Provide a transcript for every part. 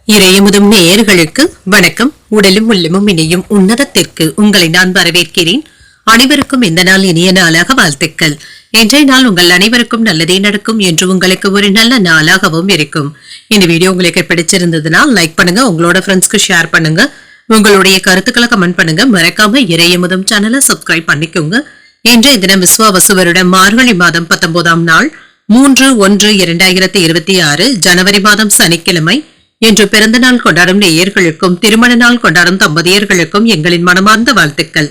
இறையமுதும் நேயர்களுக்கு வணக்கம். உடலும் உள்ளமும் இணையும் உன்னதத்திற்கு உங்களை நான் வரவேற்கிறேன். அனைவருக்கும் இந்த நாள் இனிய நாளாக வாழ்த்துக்கள். இன்றைய நாள் உங்கள் அனைவருக்கும் நல்லதே நடக்கும் என்று உங்களுக்கு ஒரு நல்ல நாளாகவும் இருக்கும். இந்த வீடியோ உங்களுக்கு பிடிச்சிருந்ததுன்னா லைக் பண்ணுங்க, உங்களோட ஃப்ரெண்ட்ஸ்க்கு ஷேர் பண்ணுங்க, உங்களுடைய கருத்துக்களை கமெண்ட் பண்ணுங்க. மறக்காம இறையமுதும் சேனலை சப்ஸ்கிரைப் பண்ணிக்கோங்க. இன்றைய தினம் விஸ்வாவசு வருடம் மார்கழி மாதம் 19ஆம் நாள் 3/1/2026 ஜனவரி மாதம் சனிக்கிழமை. இன்று பிறந்த நாள் கொண்டாடும் நேயர்களுக்கும் திருமண நாள் கொண்டாடும் தம்பதியர்களுக்கும் எங்களின் மனமார்ந்த வாழ்த்துக்கள்.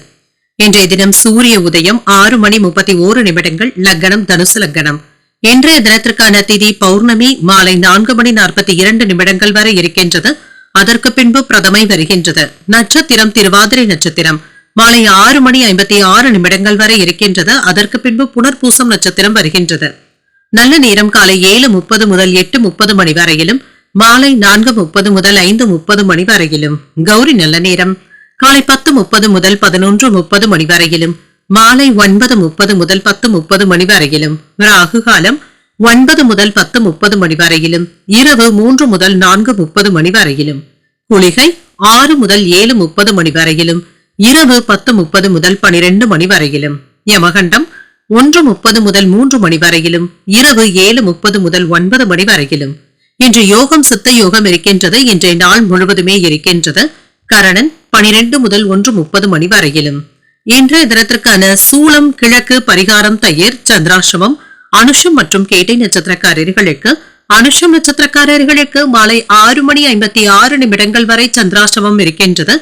இன்றைய தினம் சூரிய உதயம் 6:31 லக்னம் தனுசு லக்னம். இன்றைய தினத்திற்கான திதி பௌர்ணமி மாலை 4:42 வரை இருக்கின்றது. அதற்கு பின்பு பிரதமை வருகின்றது. நட்சத்திரம் திருவாதிரை நட்சத்திரம் மாலை 6:56 வரை இருக்கின்றது. அதற்கு பின்பு புனர்பூசம் நட்சத்திரம் வருகின்றது. நல்ல நேரம் காலை 7:30 முதல் 8:30 மணி வரையிலும், மாலை 4:30 முதல் 5:30 மணி வரையிலும். கௌரி நல்ல நேரம் காலை 10:30 முதல் 11:30 மணி வரையிலும், மாலை 9:30 முதல் 10:30 மணி வரையிலும். ராகு காலம் 9 முதல் 10:30 மணி வரையிலும், இரவு 3 முதல் 4:30 மணி வரையிலும். குளிகை 6 முதல் 7:30 மணி வரையிலும், இரவு 10:30 முதல் 12 மணி வரையிலும். யமகண்டம் 1:30 முதல் 3 மணி வரையிலும், இரவு 7:30 முதல் 9 மணி வரையிலும். இன்று யோகம் சித்த யோகம் இருக்கின்றது. இன்றைய நாள் முழுவதுமே இருக்கின்றது. கரணன் 12 முதல் 1:30 மணி வரையிலும். இன்றைய தினத்திற்கான சூலம் கிழக்கு, பரிகாரம் தயிர், சந்திராசிரமம் அனுஷம் மற்றும் கேட்டை நட்சத்திரக்காரர்களுக்கு அனுஷம் நட்சத்திரக்காரர்களுக்கு மாலை 6:56 வரை சந்திராசிரமம் இருக்கின்றது.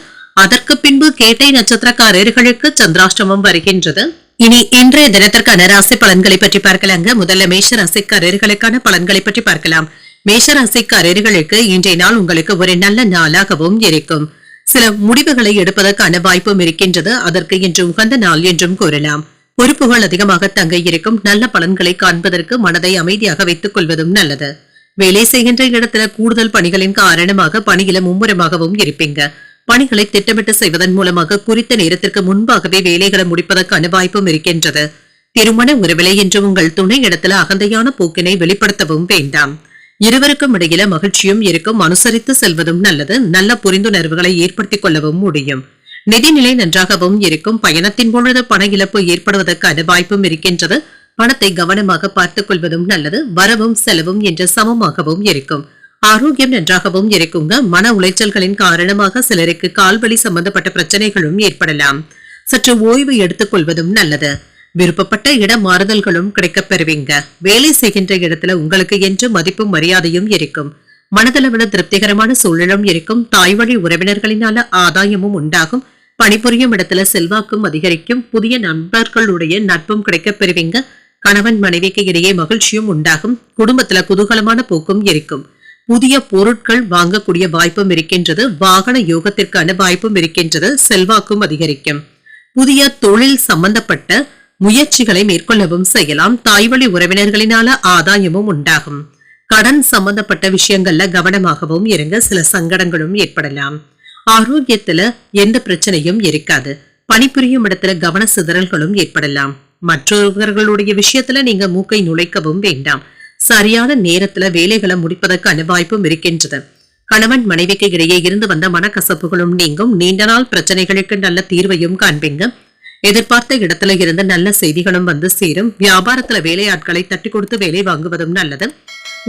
அதற்கு பின்பு கேட்டை நட்சத்திரக்காரர்களுக்கு சந்திராஷ்டமம் வருகின்றது. இனி இன்றைய தினத்திற்கான ராசி பலன்களை பற்றி பார்க்கலாங்க. முதல்ல மேஷ ராசிக்காரர்களுக்கான பலன்களை பற்றி பார்க்கலாம். மேஷ ராசிக்காரர்களுக்கு இன்றைய நாள் உங்களுக்கு ஒரு நல்ல நாளாகவும் இருக்கும். சில முடிவுகளை எடுப்பதற்கான வாய்ப்பும் இருக்கின்றது. அதற்கு இன்று உகந்த நாள் என்றும் கூறலாம். பொறுப்புகள் அதிகமாக தங்க இருக்கும். நல்ல பலன்களை காண்பதற்கு மனதை அமைதியாக வைத்துக் கொள்வதும் நல்லது. வேலை செய்கின்ற இடத்துல கூடுதல் பணிகளின் காரணமாக பணியில மும்முரமாகவும் இருப்பீங்க. பணிகளை திட்டமிட்டு செய்வதன் மூலமாக குறித்த நேரத்திற்கு முன்பாகவே வேலைகளை முடிப்பதற்கான வாய்ப்பும் இருக்கின்றது. திருமண உறவிலை என்று உங்கள் துணை இடத்துல அகந்தையான போக்கினை வெளிப்படுத்தவும் வேண்டாம். இருவருக்கும் இடையில மகிழ்ச்சியும் இருக்கும். அனுசரித்து செல்வதும் நல்லது. நல்ல புரிந்துணர்வுகளை ஏற்படுத்திக் கொள்ளவும் முடியும். நிதிநிலை நன்றாகவும் இருக்கும். பயணத்தின் பொழுது பண இழப்பு ஏற்படுவதற்கான வாய்ப்பும் இருக்கின்றது. பணத்தை கவனமாக பார்த்துக் கொள்வதும் நல்லது. வரவும் செலவும் என்ற சமமாகவும் இருக்கும். ஆரோக்கியம் நன்றாகவும் இருக்குங்க. மன உளைச்சல்களின் காரணமாக சிலருக்கு கால்வலி சம்பந்தப்பட்ட பிரச்சனைகளும் ஏற்படலாம். சற்று ஓய்வு எடுத்துக் கொள்வதும் நல்லது. விருப்பப்பட்ட இட மாறுதல்களும் கிடைக்கப் பெறுவீங்க. வேலை செய்கின்ற இடத்துல உங்களுக்கு என்று மதிப்பும் மரியாதையும் இருக்கும். மனதளவுல திருப்திகரமான சூழலும் இருக்கும். தாய் வழி உறவினர்களினால ஆதாயமும் உண்டாகும். பணிபுரியும் இடத்துல செல்வாக்கும் அதிகரிக்கும். புதிய நண்பர்களுடைய நட்பும் கிடைக்கப் பெறுவீங்க. கணவன் மனைவிக்கு இடையே மகிழ்ச்சியும் உண்டாகும். குடும்பத்துல குதூகலமான போக்கும் இருக்கும். புதிய பொருட்கள் வாங்கக்கூடிய வாய்ப்பும் இருக்கின்றது. வாகன யோகத்திற்கான வாய்ப்பும் இருக்கின்றது. செல்வாக்கும் அதிகரிக்கும். புதிய தொழில் சம்பந்தப்பட்ட முயற்சிகளை மேற்கொள்ளவும் செய்யலாம். தாய்வழி உறவினர்களினால ஆதாயமும் உண்டாகும். கடன் சம்பந்தப்பட்ட விஷயங்கள்ல கவனமாகவும் இருங்க. சில சங்கடங்களும் ஏற்படலாம். ஆரோக்கியத்துல எந்த பிரச்சனையும் இருக்காது. பணிபுரியும் இடத்துல கவன சிதறல்களும் ஏற்படலாம். மற்றவர்களுடைய விஷயத்துல நீங்க மூக்கை நுழைக்கவும் வேண்டாம். சரியான நேரத்துல வேலைகளை முடிப்பதற்கான வாய்ப்பும் இருக்கின்றது. கணவன் மனைவிக்கு இடையே இருந்து வந்த மனக்கசப்புகளும் நீங்கும். நீண்ட நாள் பிரச்சனைகளுக்கு நல்ல தீர்வையும் காண்பீங்க. எதிர்பார்த்த இடத்துல இருந்து நல்ல செய்திகளும் வந்து சேரும். வியாபாரத்துல வேலையாட்களை தட்டி கொடுத்து வேலை வாங்குவதும் நல்லது.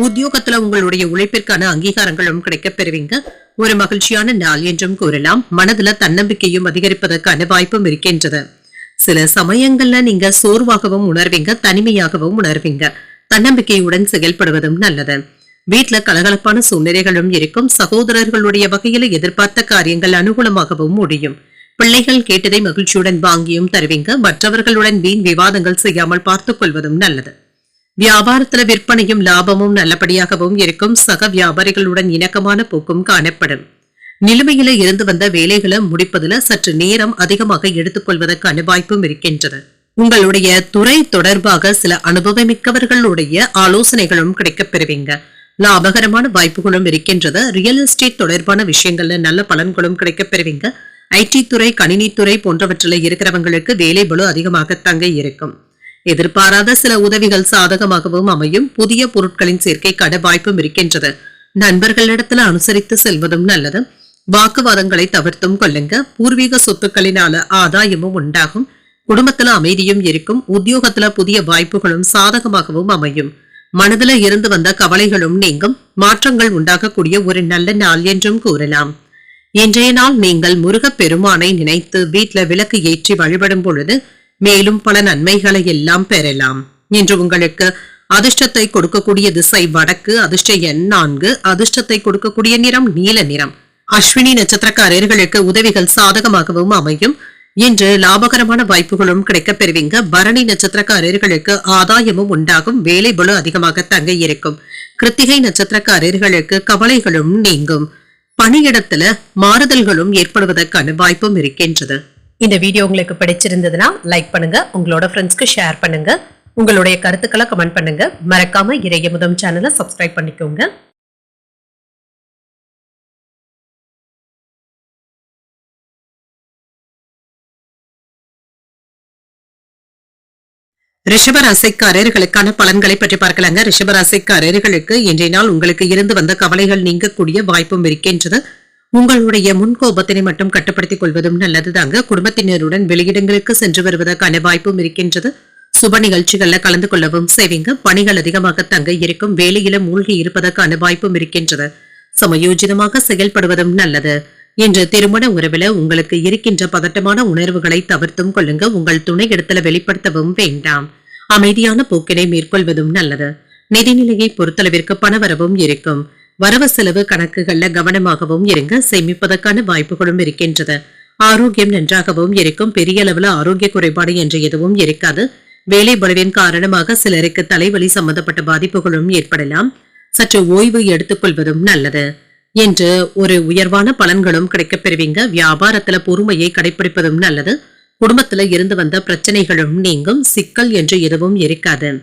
உத்தியோகத்துல உங்களுடைய உழைப்பிற்கான அங்கீகாரங்களும் கிடைக்கப் பெறுவீங்க. ஒரு மகிழ்ச்சியான நாள் என்றும் கூறலாம். மனதுல தன்னம்பிக்கையும் அதிகரிப்பதற்கான வாய்ப்பும் இருக்கின்றது. சில சமயங்கள்ல நீங்க சோர்வாகவும் உணர்வீங்க, தனிமையாகவும் உணர்வீங்க. தன்னம்பிக்கையுடன் செயல்படுவதும் நல்லது. வீட்டுல கலகலப்பான சூழ்நிலைகளும் இருக்கும். சகோதரர்களுடைய வகையில எதிர்பார்த்த காரியங்கள் அனுகூலமாகவும் முடியும். பிள்ளைகள் கேட்டதை மகிழ்ச்சியுடன் வாங்கியும் தருவீங்க. மற்றவர்களுடன் வீண் விவாதங்கள் செய்யாமல் பார்த்துக் கொள்வதும் நல்லது. வியாபாரத்துல விற்பனையும் லாபமும் நல்லபடியாகவும் இருக்கும். சக வியாபாரிகளுடன் இணக்கமான போக்கும் காணப்படும். நிலுவையில இருந்து வந்த வேலைகளை முடிப்பதுல சற்று நேரம் அதிகமாக எடுத்துக் கொள்வதற்கான வாய்ப்பும் இருக்கின்றது. உங்களுடைய துறை தொடர்பாக சில அனுபவமிக்கவர்களுடைய ஆலோசனைகளும் கிடைக்கப் பெறுவீங்க. லாபகரமான வாய்ப்புகளும் இருக்கின்றது. ரியல் எஸ்டேட் தொடர்பான விஷயங்கள்ல நல்ல பலன்களும் கிடைக்கப் பெறுவீங்க. ஐடி துறை, கணினித்துறை போன்றவற்றில் இருக்கிறவங்களுக்கு வேலை பளு அதிகமாக தங்க இருக்கும். எதிர்பாராத சில உதவிகள் சாதகமாகவும் அமையும். புதிய பொருட்களின் சேர்க்கைக்கான வாய்ப்பும் இருக்கின்றது. நண்பர்களிடத்துல அனுசரித்து செல்வதும் நல்லது. வாக்குவாதங்களை தவிர்த்தும் கொள்ளுங்க. பூர்வீக சொத்துக்களினால ஆதாயமும் உண்டாகும். குடும்பத்துல அமைதியும் இருக்கும். உத்தியோகத்துல புதிய வாய்ப்புகளும் சாதகமாகவும் அமையும். மனதுல இருந்து வந்த கவலைகளும் நீங்கும். மாற்றங்கள் உண்டாகக்கூடிய ஒரு நல்ல நாள் என்றும் கூறலாம். இன்றைய நாள் நீங்கள் முருகப் பெருமானை நினைத்து வீட்ல விளக்கு ஏற்றி வழிபடும் பொழுது மேலும் பல நன்மைகளை எல்லாம் பெறலாம். இன்று உங்களுக்கு அதிர்ஷ்டத்தை கொடுக்கக்கூடிய திசை வடக்கு, அதிர்ஷ்ட எண் 4, அதிர்ஷ்டத்தை கொடுக்கக்கூடிய நிறம் நீல நிறம். அஸ்வினி நட்சத்திரக்காரர்களுக்கு உதவிகள் சாதகமாகவும் அமையும். இன்று லாபகரமான வாய்ப்புகளும் கிடைக்கப் பெறுவீங்க. பரணி நட்சத்திரக்காரர்களுக்கு ஆதாயமும் உண்டாகும். வேலை பளு அதிகமாக தங்க இருக்கும். கிருத்திகை நட்சத்திரக்காரர்களுக்கு கவலைகளும் நீங்கும். பணியிடத்துல மாறுதல்களும் ஏற்படுவதற்கான வாய்ப்பும் இருக்கின்றது. இந்த வீடியோ உங்களுக்கு பிடிச்சிருந்ததுன்னா லைக் பண்ணுங்க, உங்களோட ஃப்ரெண்ட்ஸ்க்கு ஷேர் பண்ணுங்க, உங்களுடைய கருத்துக்களை கமெண்ட் பண்ணுங்க. மறக்காம இறையமுதம் சேனலை சப்ஸ்கிரைப் பண்ணிக்கோங்க. ரிஷபராசிக்காரர்களுக்கான பலன்களை பற்றி பார்க்கலாங்க. ரிஷபராசிக்காரர்களுக்கு இன்றைய நாள் உங்களுக்கு இருந்து வந்த கவலைகள் நீங்கக்கூடிய வாய்ப்பும் இருக்கின்றது. உங்களுடைய முன்கோபத்தினை மட்டும் கட்டுப்படுத்திக் கொள்வதும் நல்லதுதாங்க. குடும்பத்தினருடன் வெளியிடங்களுக்கு சென்று வருவதற்கான வாய்ப்பும் இருக்கின்றது. சுப நிகழ்ச்சிகள்ல கலந்து கொள்ளவும் செய்வீங்க. பணிகள் அதிகமாக தங்க இருக்கும். வேலையில மூழ்கி இருப்பதற்கான வாய்ப்பும் இருக்கின்றது. சமயோஜிதமாக செயல்படுவதும் நல்லது. இன்று திருமண உறவுல உங்களுக்கு இருக்கின்ற பதட்டமான உணர்வுகளை தவிர்த்தும் கொள்ளுங்க. உங்கள் துணை இடத்துல வெளிப்படுத்தவும் வேண்டாம். அமைதியான போக்கினை மேற்கொள்வதும் நல்லது. நிதிநிலையை பொறுத்தளவிற்கு பணவரவும் இருக்கும். வரவு செலவு கணக்குகள்ல கவனமாகவும் இருங்க. சேமிப்பதற்கான வாய்ப்புகளும் இருக்கின்றது. ஆரோக்கியம் நன்றாகவும் இருக்கும். பெரிய அளவுல ஆரோக்கிய குறைபாடு என்று எதுவும் இருக்காது. வேலை பளுவின் காரணமாக சிலருக்கு தலைவலி சம்பந்தப்பட்ட பாதிப்புகளும் ஏற்படலாம். சற்று ஓய்வு எடுத்துக் கொள்வதும் நல்லது. என்று ஒரு உயர்வான பலன்களும் கிடைக்கப் பெறுவீங்க. வியாபாரத்துல பொறுமையை கடைபிடிப்பதும் நல்லது. குடும்பத்துல இருந்து வந்த பிரச்சனைகளும் நீங்கும். சிக்கல் என்று எதுவும் இருக்காது.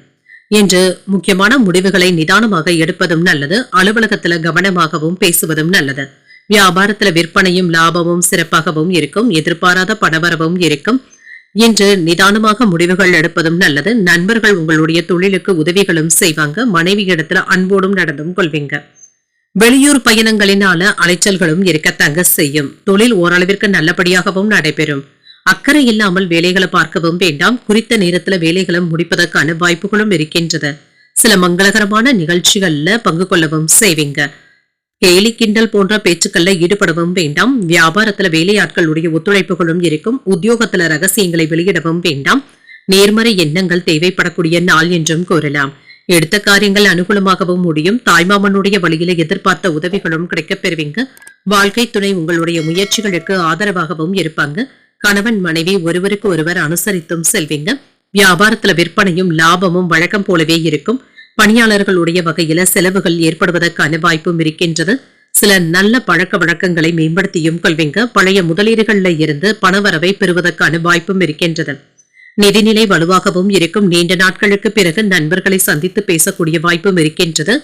என்று முக்கியமான முடிவுகளை நிதானமாக எடுப்பதும் நல்லது. அலுவலகத்துல கவனமாகவும் பேசுவதும் நல்லது. வியாபாரத்துல விற்பனையும் லாபமும் சிறப்பாகவும் இருக்கும். எதிர்பாராத பணவரவும் இருக்கும். இன்று நிதானமாக முடிவுகள் எடுப்பதும் நல்லது. நண்பர்கள் உங்களுடைய தொழிலுக்கு உதவிகளும் செய்வாங்க. மனைவி இடத்துல அன்போடும் நடந்தும் கொள்வீங்க. வெளியூர் பயணங்களினால அலைச்சல்களும் இருக்கத்தாங்க செய்யும். தொழில் ஓரளவிற்கு நல்லபடியாகவும் நடைபெறும். அக்கறை இல்லாமல் வேலைகளை பார்க்கவும் வேண்டாம். குறித்த நேரத்துல வேலைகளை முடிப்பதற்கான வாய்ப்புகளும் இருக்கின்றது. சில மங்களகரமான நிகழ்ச்சிகள்ல பங்கு கொள்ளவும் செய்வீங்க. கேலி கிண்டல் போன்ற பேச்சுக்கள்ல ஈடுபடவும் வேண்டாம். வியாபாரத்துல வேலையாட்களுடைய ஒத்துழைப்புகளும் இருக்கும். உத்தியோகத்துல ரகசியங்களை வெளியிடவும் வேண்டாம். நேர்மறை எண்ணங்கள் தேவைப்படக்கூடிய நாள் என்றும் கூறலாம். எடுத்த காரியங்கள் அனுகூலமாகவும் முடியும். தாய்மாமனுடைய வழியில எதிர்பார்த்த உதவிகளும் கிடைக்கப் பெறுவீங்க. வாழ்க்கை துணை உங்களுடைய முயற்சிகளுக்கு ஆதரவாகவும் இருப்பாங்க. கணவன் மனைவி ஒருவருக்கு ஒருவர் அனுசரித்தும் செல்வீங்க. வியாபாரத்துல விற்பனையும் லாபமும் வழக்கம் போலவே இருக்கும். பணியாளர்களுடைய வகையில செலவுகள் ஏற்படுவதற்கான வாய்ப்பும் இருக்கின்றது. சில நல்ல பழக்க வழக்கங்களை மேம்படுத்தியும் கொள்வீங்க. பழைய முதலீடுகள்ல இருந்து பணவரவை பெறுவதற்கான வாய்ப்பும் இருக்கின்றது. நிதிநிலை வலுவாகவும் இருக்கும். நீண்ட நாட்களுக்கு பிறகு நண்பர்களை சந்தித்து பேசக்கூடிய வாய்ப்பும் இருக்கின்றது.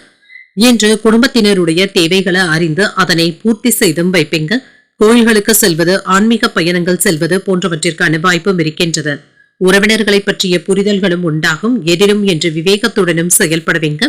இன்று குடும்பத்தினருடைய தேவைகளை அறிந்து அதனை பூர்த்தி செய்தும் வைப்பீங்க. கோயில்களுக்கு செல்வது, ஆன்மீக பயணங்கள் செல்வது போன்றவற்றிற்கான வாய்ப்பும் இருக்கின்றது. உறவினர்களை பற்றிய புரிதல்களும் உண்டாகும். எதிலும் என்று விவேகத்துடனும் செயல்படுவீங்க.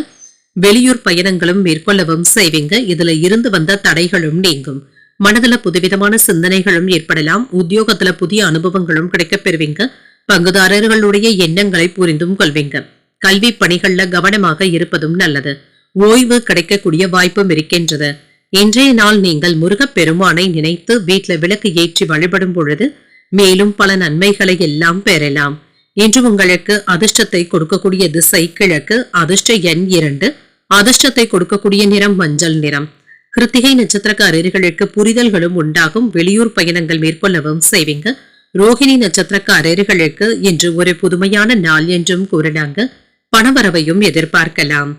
வெளியூர் பயணங்களும் மேற்கொள்ளவும் செய்வீங்க. இதுல இருந்து வந்த தடைகளும் நீங்கும். மனதுல புதுவிதமான சிந்தனைகளும் ஏற்படலாம். உத்தியோகத்துல புதிய அனுபவங்களும் கிடைக்கப் பெறுவீங்க. பங்குதாரர்களுடைய எண்ணங்களை புரிந்தும் கொள்வீங்க. கல்வி பணிகள்ல கவனமாக இருப்பதும் நல்லது. ஓய்வு கிடைக்கக்கூடிய வாய்ப்பும் இருக்கின்றது. இன்றைய நாள் நீங்கள் முருகப் பெருமானை நினைத்து வீட்ல விளக்கு ஏற்றி வழிபடும் பொழுது மேலும் பல நன்மைகளை எல்லாம் பெறலாம். இன்று உங்களுக்கு அதிர்ஷ்டத்தை கொடுக்கக்கூடிய திசை கிழக்கு, அதிர்ஷ்ட எண் 2, அதிர்ஷ்டத்தை கொடுக்கக்கூடிய நிறம் மஞ்சள் நிறம். கிருத்திகை நட்சத்திரக்காரர்களுக்கு புரிதல்களும் உண்டாகும். வெளியூர் பயணங்கள் மேற்கொள்ளவும் செய்வீங்க. ரோஹிணி நட்சத்திரக்காரர்களுக்கு இன்று ஒரு புதுமையான நாள் என்றும் கூறலாங்க. பணவரவையும் எதிர்பார்க்கலாம்.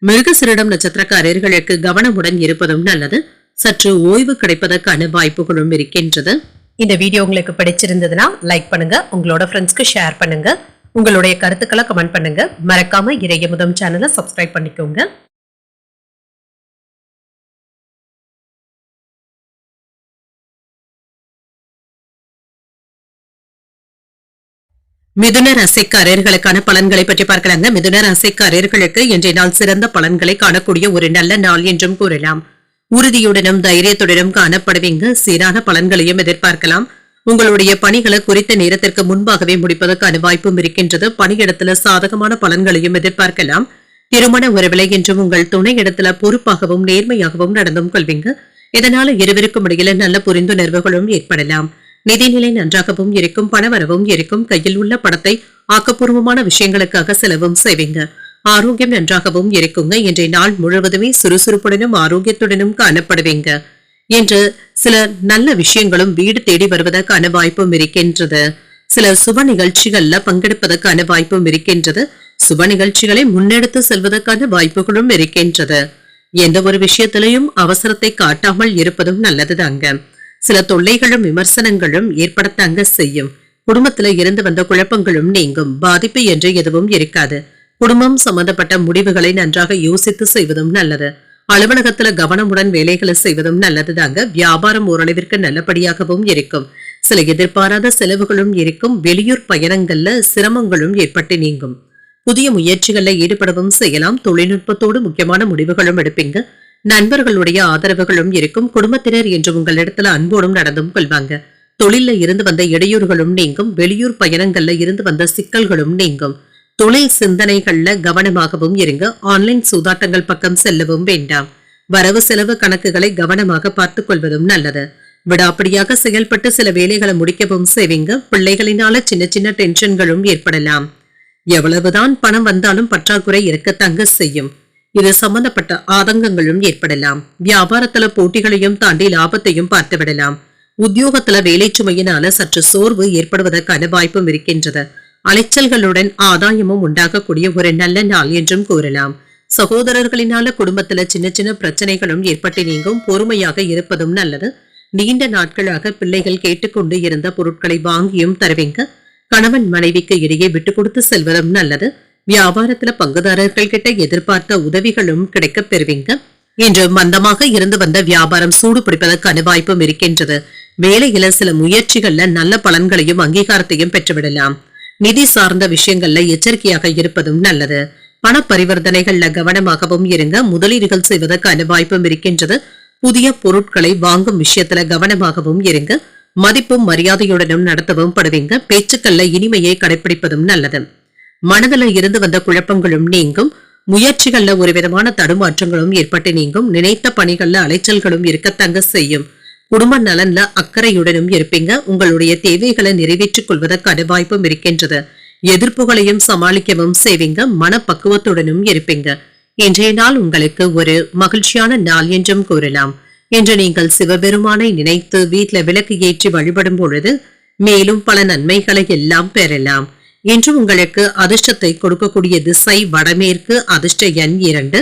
மிருகசிரிடம் நட்சத்திரக்காரர்களுக்கு கவனமுடன் இருப்பதும் நல்லது. சற்று ஓய்வு கிடைப்பதற்கான வாய்ப்புகளும் இருக்கின்றது. இந்த வீடியோ உங்களுக்கு பிடிச்சிருந்ததுன்னா லைக் பண்ணுங்க, உங்களோட ஃப்ரெண்ட்ஸ்க்கு ஷேர் பண்ணுங்க, உங்களுடைய கருத்துக்களை கமெண்ட் பண்ணுங்க. மறக்காம இறையமுதம் சேனலை சப்ஸ்கிரைப் பண்ணிக்கோங்க. மிதுன ராசிக்காரர்களுக்கான பலன்களை பற்றி பார்க்கலாங்க. மிதுன ராசிக்காரர்களுக்கு இன்றைய நாள் சிறந்த பலன்களை காணக்கூடிய ஒரு நல்ல நாள் என்றும் கூறலாம். உறுதியுடனும் தைரியத்துடனும் காணப்படுவீங்க. சீரான பலன்களையும் எதிர்பார்க்கலாம். உங்களுடைய பணிகளை குறித்த நேரத்திற்கு முன்பாகவே முடிப்பதற்கான வாய்ப்பும் இருக்கின்றது. பணியிடத்துல சாதகமான பலன்களையும் எதிர்பார்க்கலாம். திருமண உறவிலை என்றும் உங்கள் துணை இடத்துல பொறுப்பாகவும் நேர்மையாகவும் நடந்தும் கொள்வீங்க. இதனால இருவருக்கும் இடையில நல்ல புரிந்துணர்வுகளும் ஏற்படலாம். நிதிநிலை நன்றாகவும் இருக்கும். பணவரவும் இருக்கும். கையில் உள்ள பணத்தை ஆக்கப்பூர்வமான விஷயங்களுக்காக செலவும் செய்வீங்க. ஆரோக்கியம் நன்றாகவும் இருக்குங்க. இன்றைய நாள் முழுவதுமே சுறுசுறுப்புடனும் ஆரோக்கியத்துடனும் காணப்படுவீங்க. என்று சில நல்ல விஷயங்களும் வீடு தேடி வருவதற்கான வாய்ப்பும் இருக்கின்றது. சில சுப நிகழ்ச்சிகள்ல பங்கெடுப்பதற்கான வாய்ப்பும் இருக்கின்றது. சுப நிகழ்ச்சிகளை முன்னெடுத்து செல்வதற்கான வாய்ப்புகளும் இருக்கின்றது. எந்த ஒரு விஷயத்திலையும் அவசரத்தை காட்டாமல் இருப்பதும் நல்லதுதாங்க. சில தொல்லைகளும் விமர்சனங்களும் ஏற்படத்தாங்க செய்யும். குடும்பத்துல இருந்து வந்த குழப்பங்களும் நீங்கும். பாதிப்பு என்று எதுவும் இருக்காது. குடும்பம் சம்பந்தப்பட்ட முடிவுகளை நன்றாக யோசித்து செய்வதும் நல்லது. அலுவலகத்துல கவனமுடன் வேலைகளை செய்வதும் நல்லதுதாங்க. வியாபாரம் ஓரளவிற்கு நல்லபடியாகவும் இருக்கும். சில எதிர்பாராத செலவுகளும் இருக்கும். வெளியூர் பயணங்கள்ல சிரமங்களும் ஏற்பட்டு நீங்கும். புதிய முயற்சிகள்ல ஈடுபடவும் செய்யலாம். தொழில்நுட்பத்தோடு முக்கியமான முடிவுகளும் எடுப்பீங்க. நண்பர்களுடைய ஆதரவுகளும் இருக்கும். குடும்பத்தினர் என்று உங்களிடத்துல அன்போடும் நடந்தும் கொள்வாங்க. தொழில இருந்து வந்த இடையூறுகளும் நீங்கும். வெளியூர் பயணங்கள்ல இருந்து வந்த சிக்கல்களும் நீங்கும். தொழில் சிந்தனைகள்ல கவனமாகவும் இருங்க. ஆன்லைன் சூதாட்டங்கள் பக்கம் செல்லவும் வேண்டாம். வரவு செலவு கணக்குகளை கவனமாக பார்த்துக் கொள்வதும் நல்லது. விடாப்பிடியாக செயல்பட்டு சில வேலைகளை முடிக்கவும் செய்வீங்க. பிள்ளைகளினால சின்ன சின்ன டென்ஷன்களும் ஏற்படலாம். எவ்வளவுதான் பணம் வந்தாலும் பற்றாக்குறை இருக்கத்தாங்க செய்யும். இது சம்பந்தப்பட்ட ஆதங்கங்களும் ஏற்படலாம். வியாபாரத்துல போட்டிகளையும் தாண்டி லாபத்தையும் பார்த்து விடலாம். உத்தியோகத்துல வேலை சுமையினால சற்று சோர்வு ஏற்படுவதற்கான வாய்ப்பும் இருக்கின்றது. அலைச்சல்களுடன் ஆதாயமும் உண்டாகக்கூடிய ஒரு நல்ல நாள் என்றும் கூறலாம். சகோதரர்களினால குடும்பத்துல சின்ன சின்ன பிரச்சனைகளும் ஏற்பட்டு நீங்கும். பொறுமையாக இருப்பதும் நல்லது. நீண்ட நாட்களாக பிள்ளைகள் கேட்டுக்கொண்டு இருந்த பொருட்களை வாங்கியும் தருவீங்க. கணவன் மனைவிக்கு இடையே விட்டு கொடுத்து செல்வதும் நல்லது. வியாபாரத்துல பங்குதாரர்கள் கிட்ட எதிர்பார்த்த உதவிகளும் கிடைக்க பெறுவீங்க. இன்று மந்தமாக இருந்து வந்த வியாபாரம் சூடு பிடிப்பதற்கான வாய்ப்பும் இருக்கின்றது. வேலையில சில முயற்சிகள்ல நல்ல பலன்களையும் அங்கீகாரத்தையும் பெற்றுவிடலாம். நிதி சார்ந்த விஷயங்கள்ல எச்சரிக்கையாக இருப்பதும் நல்லது. பண பரிவர்த்தனைகள்ல கவனமாகவும் இருங்க. முதலீடுகள் செய்வதற்கான வாய்ப்பும் இருக்கின்றது. புதிய பொருட்களை வாங்கும் விஷயத்துல கவனமாகவும் இருங்க. மதிப்பும் மரியாதையுடனும் நடத்தவும் படுவீங்க. பேச்சுக்கள்ல இனிமையை கடைபிடிப்பதும் நல்லது. மனதில் இருந்து வந்த குழப்பங்களும் நீங்கும். முயற்சிகள்ல ஒரு விதமான தடுமாற்றங்களும் ஏற்பட்டு நீங்கும். நினைத்த பணிகள்ல அலைச்சல்களும் இருக்கத்தங்க செய்யும். குடும்ப நலன்ல அக்கறையுடனும் இருப்பீங்க. உங்களுடைய தேவைகளை நிறைவேற்றிக் கொள்வதற்கான வாய்ப்பும் இருக்கின்றது. எதிர்ப்புகளையும் சமாளிக்கவும் செய்வீங்க. மனப்பக்குவத்துடனும் இருப்பீங்க. இன்றைய நாள் உங்களுக்கு ஒரு மகிழ்ச்சியான நாள் என்றும் கூறலாம். இன்று நீங்கள் சிவபெருமானை நினைத்து வீட்டுல விளக்கு ஏற்றி வழிபடும் பொழுது மேலும் பல நன்மைகளை எல்லாம் பெறலாம். இன்று உங்களுக்கு அதிர்ஷ்டத்தை கொடுக்கக்கூடிய திசை வடமேற்கு. அதிர்ஷ்ட எண் 2.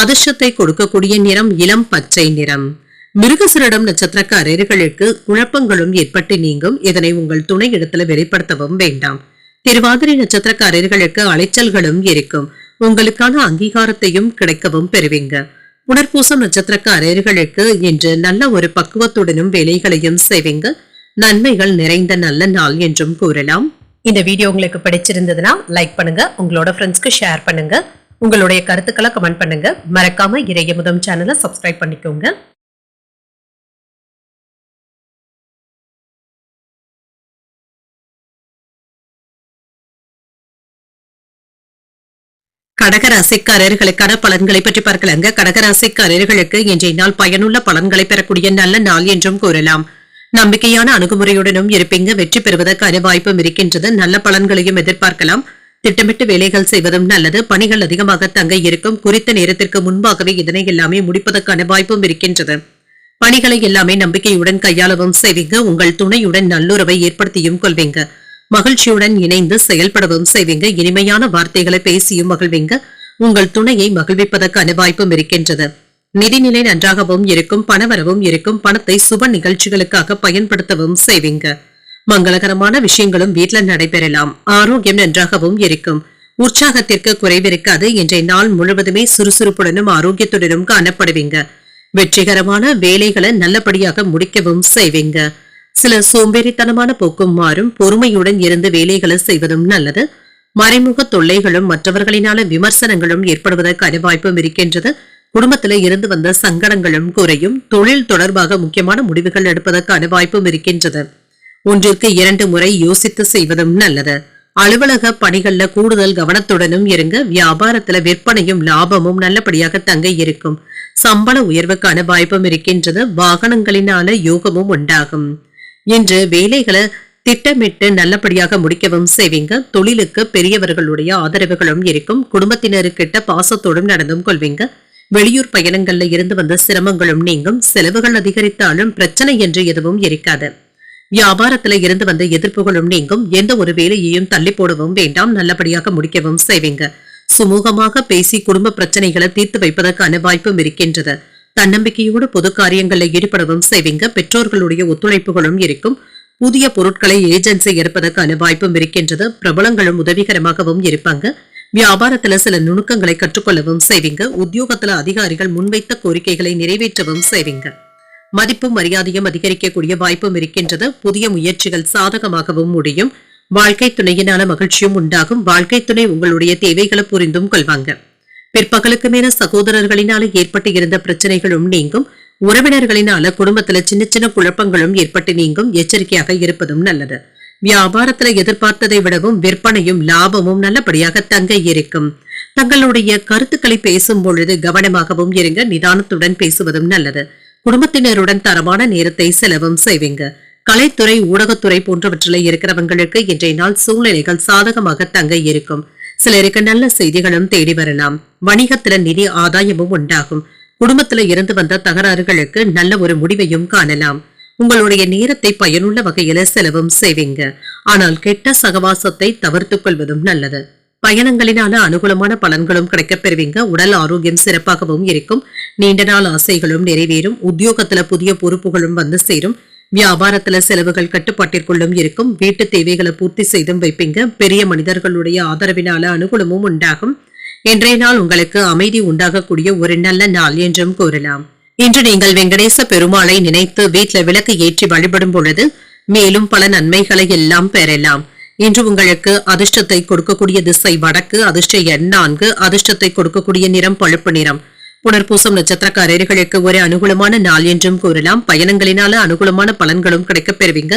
அதிர்ஷ்டத்தை கொடுக்கக்கூடிய நிறம் இளம் பச்சை நிறம். மிருகசீரிடம் நட்சத்திரக்காரர்களுக்கு குழப்பங்களும் ஏற்பட்டு நீங்கும். இதனை உங்கள் துணை இடத்துல வெளிப்படுத்தவும் வேண்டாம். திருவாதிரை நட்சத்திரக்காரர்களுக்கு அலைச்சல்களும் இருக்கும். உங்களுக்கான அங்கீகாரத்தையும் கிடைக்கவும் பெறுவீங்க. புனர்பூசம் நட்சத்திரக்காரர்களுக்கு இன்று நல்ல ஒரு பக்குவத்துடனும் வேலைகளையும் செய்வீங்க. நன்மைகள் நிறைந்த நல்ல நாள் என்றும் கூறலாம். இந்த வீடியோ உங்களுக்கு பிடிச்சிருந்ததுன்னா லைக் பண்ணுங்க. உங்களோட ஃப்ரெண்ட்ஸ்க்கு ஷேர் பண்ணுங்க. உங்களுடைய கருத்துக்களை கமெண்ட் பண்ணுங்க. மறக்காம இறையமுதம் சேனலை சப்ஸ்கிரைப் பண்ணிக்கோங்க. கடகராசிக்காரர்களுக்கான பலன்களை பற்றி பார்க்கலாங்க. கடகராசிக்காரர்களுக்கு இன்றைய நாள் பயனுள்ள பலன்களை பெறக்கூடிய நல்ல நாள் என்றும் கூறலாம். நம்பிக்கையான அணுகுமுறையுடனும் இருப்பீங்க. வெற்றி பெறுவதற்கான வாய்ப்பும் இருக்கின்றது. நல்ல பலன்களையும் எதிர்பார்க்கலாம். திட்டமிட்டு வேலைகள் செய்வதும் நல்லது. பணிகள் அதிகமாக தங்க இருக்கும். குறித்த நேரத்திற்கு முன்பாகவே இதனை எல்லாமே முடிப்பதற்கான வாய்ப்பும் இருக்கின்றது. பணிகளை எல்லாமே நம்பிக்கையுடன் கையாளவும் செய்வீங்க. உங்கள் துணையுடன் நல்லுறவை ஏற்படுத்தியும் கொள்வீங்க. மகிழ்ச்சியுடன் இணைந்து செயல்படவும் செய்வீங்க. இனிமையான வார்த்தைகளை பேசியும் மகிழ்வீங்க. உங்கள் துணையை மகிழ்விப்பதற்கான வாய்ப்பும் இருக்கின்றது. நிதிநிலை நன்றாகவும் இருக்கும். பணவரவும் இருக்கும். பணத்தை சுப நிகழ்ச்சிகளுக்காக பயன்படுத்தவும் செய்வீங்க. மங்களகரமான விஷயங்களும் வீட்டுல நடைபெறலாம். ஆரோக்கியம் நன்றாகவும் இருக்கும். உற்சாகத்திற்கு குறைவிருக்காது. இன்றைய நாள் முழுவதுமே சுறுசுறுப்புடனும் ஆரோக்கியத்துடனும் காணப்படுவீங்க. வெற்றிகரமான வேலைகளை நல்லபடியாக முடிக்கவும் செய்வீங்க. சில சோம்பேறித்தனமான போக்கும் மாறும். பொறுமையுடன் இருந்து வேலைகளை செய்வதும் நல்லது. மறைமுக தொல்லைகளும் மற்றவர்களினால விமர்சனங்களும் ஏற்படுவதற்கான வாய்ப்பும் இருக்கின்றது. குடும்பத்தில இருந்து வந்த சங்கடங்களும் குறையும். தொழில் தொடர்பாக முக்கியமான முடிவுகள் எடுப்பதற்கான வாய்ப்பும் இருக்கின்றது. 1ற்கு 2 முறை யோசித்து செய்வதும் நல்லது. அலுவலக பணிகள்ல கூடுதல் கவனத்துடனும் இருங்க. வியாபாரத்துல விற்பனையும் லாபமும் நல்லபடியாக தங்க இருக்கும். சம்பள உயர்வுக்கான வாய்ப்பும் இருக்கின்றது. வாகனங்களினால யோகமும் உண்டாகும். இன்று வேலைகளை திட்டமிட்டு நல்லபடியாக முடிக்கவும் செய்வீங்க. தொழிலுக்கு பெரியவர்களுடைய ஆதரவுகளும் இருக்கும். குடும்பத்தினருக்கிட்ட பாசத்தோடும் நடந்தும் கொள்வீங்க. வெளியூர் பயணங்கள்ல இருந்து வந்த சிரமங்களும் நீங்கும். செலவுகள் அதிகரித்தாலும் பிரச்சனை என்று எதுவும் இருக்காது. வியாபாரத்துல இருந்து வந்த எதிர்ப்புகளும் நீங்கும். எந்த ஒரு வேலையையும் தள்ளி போடவும் வேண்டாம். நல்லபடியாக முடிக்கவும் செய்வீங்க. சுமூகமாக பேசி குடும்ப பிரச்சனைகளை தீர்த்து வைப்பதற்கான வாய்ப்பும் இருக்கின்றது. தன்னம்பிக்கையோடு பொது காரியங்களில் ஈடுபடவும் செய்வீங்க. பெற்றோர்களுடைய ஒத்துழைப்புகளும் இருக்கும். புதிய பொருட்களை ஏஜென்சி எடுப்பதற்கான வாய்ப்பும் இருக்கின்றது. பிரபலங்களும் உதவிகரமாகவும் இருப்பாங்க. வியாபாரத்துல சில நுணுக்கங்களை கற்றுக்கொள்ளவும் செய்வீங்க. உத்தியோகத்துல அதிகாரிகள் முன்வைத்த கோரிக்கைகளை நிறைவேற்றவும் செய்வீங்க. மதிப்பும் மரியாதையும் அதிகரிக்கக்கூடிய வாய்ப்பும் இருக்கின்றது. புதிய முயற்சிகள் சாதகமாகவும் முடியும். வாழ்க்கை துணையினால மகிழ்ச்சியும் உண்டாகும். வாழ்க்கை துணை உங்களுடைய தேவைகளை புரிந்தும் கொள்வாங்க. பிற்பகலுக்கு மேல சகோதரர்களினால ஏற்பட்டு இருந்த பிரச்சனைகளும் நீங்கும். உறவினர்களினால குடும்பத்துல சின்ன சின்ன குழப்பங்களும் ஏற்பட்டு நீங்கும். எச்சரிக்கையாக இருப்பதும் நல்லது. வியாபாரத்துல எதிர்பார்த்ததை விடவும் விற்பனையும் லாபமும் நல்லபடியாக தங்க இருக்கும். தங்களுடைய கருத்துக்களை பேசும் பொழுது கவனமாகவும் இருங்க. நிதானத்துடன் பேசுவதும் நல்லது. குடும்பத்தினருடன் தரமான நேரத்தை செலவும் செய்வீங்க. கலைத்துறை, ஊடகத்துறை போன்றவற்றில் இருக்கிறவங்களுக்கு இன்றைய நாள் சூழ்நிலைகள் சாதகமாக தங்க இருக்கும். சிலருக்கு நல்ல செய்திகளும் தேடி வரலாம். வணிகத்துல நிதி ஆதாயமும் உண்டாகும். குடும்பத்துல இருந்து வந்த தகராறுகளுக்கு நல்ல ஒரு முடிவையும் காணலாம். உங்களுடைய நேரத்தை பயனுள்ள வகையில செலவும் செய்வீங்க. ஆனால் கெட்ட சகவாசத்தை தவிர்த்துக் கொள்வதும் நல்லது. பயணங்களினால அனுகூலமான பலன்களும் கிடைக்கப் பெறுவீங்க. உடல் ஆரோக்கியம் சிறப்பாகவும் இருக்கும். நீண்ட நாள் ஆசைகளும் நிறைவேறும். உத்தியோகத்துல புதிய பொறுப்புகளும் வந்து சேரும். வியாபாரத்துல செலவுகள் கட்டுப்பாட்டிற்குள்ளும் இருக்கும். வீட்டு தேவைகளை பூர்த்தி செய்தும் வைப்பீங்க. பெரிய மனிதர்களுடைய ஆதரவினால அனுகூலமும் உண்டாகும். இன்றைய நாள் உங்களுக்கு அமைதி உண்டாகக்கூடிய ஒரு நல்ல நாள் என்றும் கூறலாம். இன்று நீங்கள் வெங்கடேச பெருமாளை நினைத்து வீட்டுல விளக்கு ஏற்றி வழிபடும் பொழுது மேலும் பல நன்மைகளை எல்லாம் பெறலாம். இன்று உங்களுக்கு அதிர்ஷ்டத்தை கொடுக்கக்கூடிய திசை வடக்கு. அதிர்ஷ்ட எண் 4. அதிர்ஷ்டத்தை கொடுக்கக்கூடிய நிறம் பழுப்பு நிறம். புனர்பூசம் நட்சத்திரக்காரர்களுக்கு ஒரு அனுகூலமான நாள் என்றும் கூறலாம். பயணங்களினால அனுகூலமான பலன்களும் கிடைக்கப் பெறுவீங்க.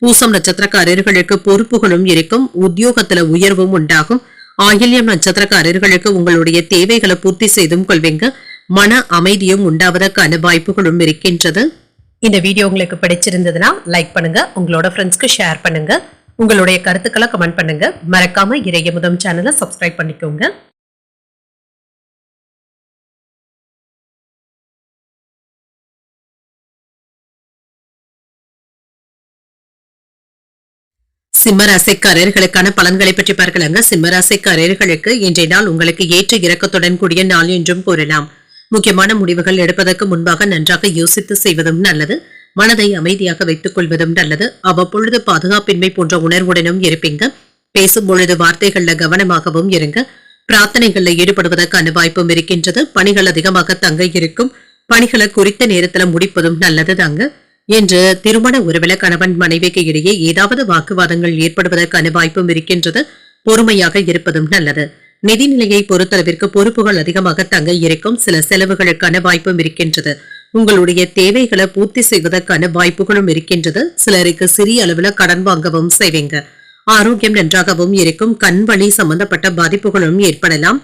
பூசம் நட்சத்திரக்காரர்களுக்கு பொறுப்புகளும் இருக்கும். உத்தியோகத்துல உயர்வும் உண்டாகும். ஆயில்யம் நட்சத்திரக்காரர்களுக்கு உங்களுடைய தேவைகளை பூர்த்தி செய்தும் கொள்வீங்க. மன அமைதியும் உண்டாவதற்கான வாய்ப்புகளும் இருக்கின்றது. இந்த வீடியோ உங்களுக்கு பிடிச்சிருந்ததுன்னா லைக் பண்ணுங்க. உங்களோட ஃப்ரெண்ட்ஸ்க்கு ஷேர் பண்ணுங்க. உங்களுடைய கருத்துக்களை கமெண்ட் பண்ணுங்க. மறக்காம இறையமுதம் சேனலை சப்ஸ்கிரைப் பண்ணிக்கோங்க. சிம்மராசிக்காரர்களுக்கான பலன்களை பற்றி பார்க்கலாங்க. சிம்மராசிக்காரர்களுக்கு இன்றைய நாள் உங்களுக்கு ஏற்ற இறக்கத்துடன் கூடிய நாள் என்றும் கூறலாம். முக்கியமான முடிவுகள் எடுப்பதற்கு முன்பாக நன்றாக யோசித்து செய்வதும் நல்லது. மனதை அமைதியாக வைத்துக் கொள்வதும் நல்லது. அவ்வப்பொழுது பாதுகாப்பின்மை போன்ற உணர்வுடனும் இருப்பீங்க. பேசும் பொழுது வார்த்தைகள்ல கவனமாகவும் இருங்க. பிரார்த்தனைகள்ல ஈடுபடுவதற்கான வாய்ப்பும் இருக்கின்றது. பணிகள் அதிகமாக தங்க இருக்கும். பணிகளை குறித்த நேரத்துல முடிப்பதும் நல்லது தாங்க. என்று திருமண உறவில கணவன் மனைவிக்கு இடையே ஏதாவது வாக்குவாதங்கள் ஏற்படுவதற்கான வாய்ப்பும் இருக்கின்றது. பொறுமையாக இருப்பதும் நல்லது. நிதிநிலையை பொறுத்தளவிற்கு பொறுப்புகள் அதிகமாக தங்க இருக்கும். சில செலவுகளுக்கான வாய்ப்பும் இருக்கின்றது. உங்களுடைய தேவைகளை பூர்த்தி செய்வதற்கான வாய்ப்புகளும் இருக்கின்றது. சிலருக்கு சிறிய அளவுல கடன் வாங்கவும் செய்வீங்க. ஆரோக்கியம் நன்றாகவும் இருக்கும். கண் வலி சம்பந்தப்பட்ட பாதிப்புகளும் ஏற்படலாம்.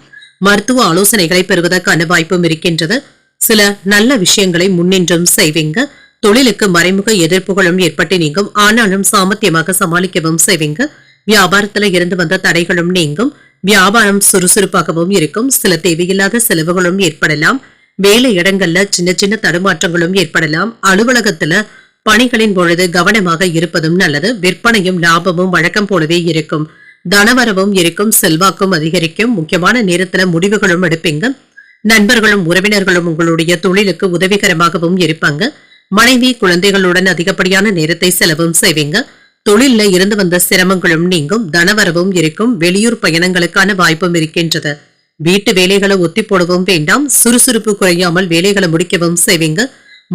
மருத்துவ ஆலோசனைகளை பெறுவதற்கான வாய்ப்பும் இருக்கின்றது. சில நல்ல விஷயங்களை முன்னின்றும் செய்வீங்க. தொழிலுக்கு மறைமுக எதிர்ப்புகளும் ஏற்பட்டு நீங்கும். ஆனாலும் சாமர்த்தியமாக சமாளிக்கவும் செய்வீங்க. வியாபாரத்துல இருந்து வந்த தடைகளும் நீங்கும். வியாபாரம் சுறுசுறுப்பாகவும் இருக்கும். சில தேவையில்லாத செலவுகளும் ஏற்படலாம். வேலை இடங்கள்ல சின்ன சின்ன தடுமாற்றங்களும் ஏற்படலாம். அலுவலகத்துல பணிகளின் பொழுது கவனமாக இருப்பதும் நல்லது. விற்பனையும் லாபமும் வழக்கம் போலவே இருக்கும். தனவரவும் இருக்கும். செல்வாக்கும் அதிகரிக்கும். முக்கியமான நேரத்துல முடிவுகளும் எடுப்பீங்க. நண்பர்களும் உறவினர்களும் உங்களுடைய தொழிலுக்கு உதவிகரமாகவும் இருப்பாங்க. மனைவி குழந்தைகளுடன் அதிகப்படியான நேரத்தை செலவும் செய்வீங்க. தொழில்ல இருந்து வந்த சிரமங்களும் நீங்கும். தனவரவும் இருக்கும். வெளியூர் பயணங்களுக்கான வாய்ப்பும் இருக்கின்றது. வீட்டு வேலைகளை ஒத்தி போடவும் வேண்டாம். சுறுசுறுப்பு குறையாமல் வேலைகளை முடிக்கவும் செய்வீங்க.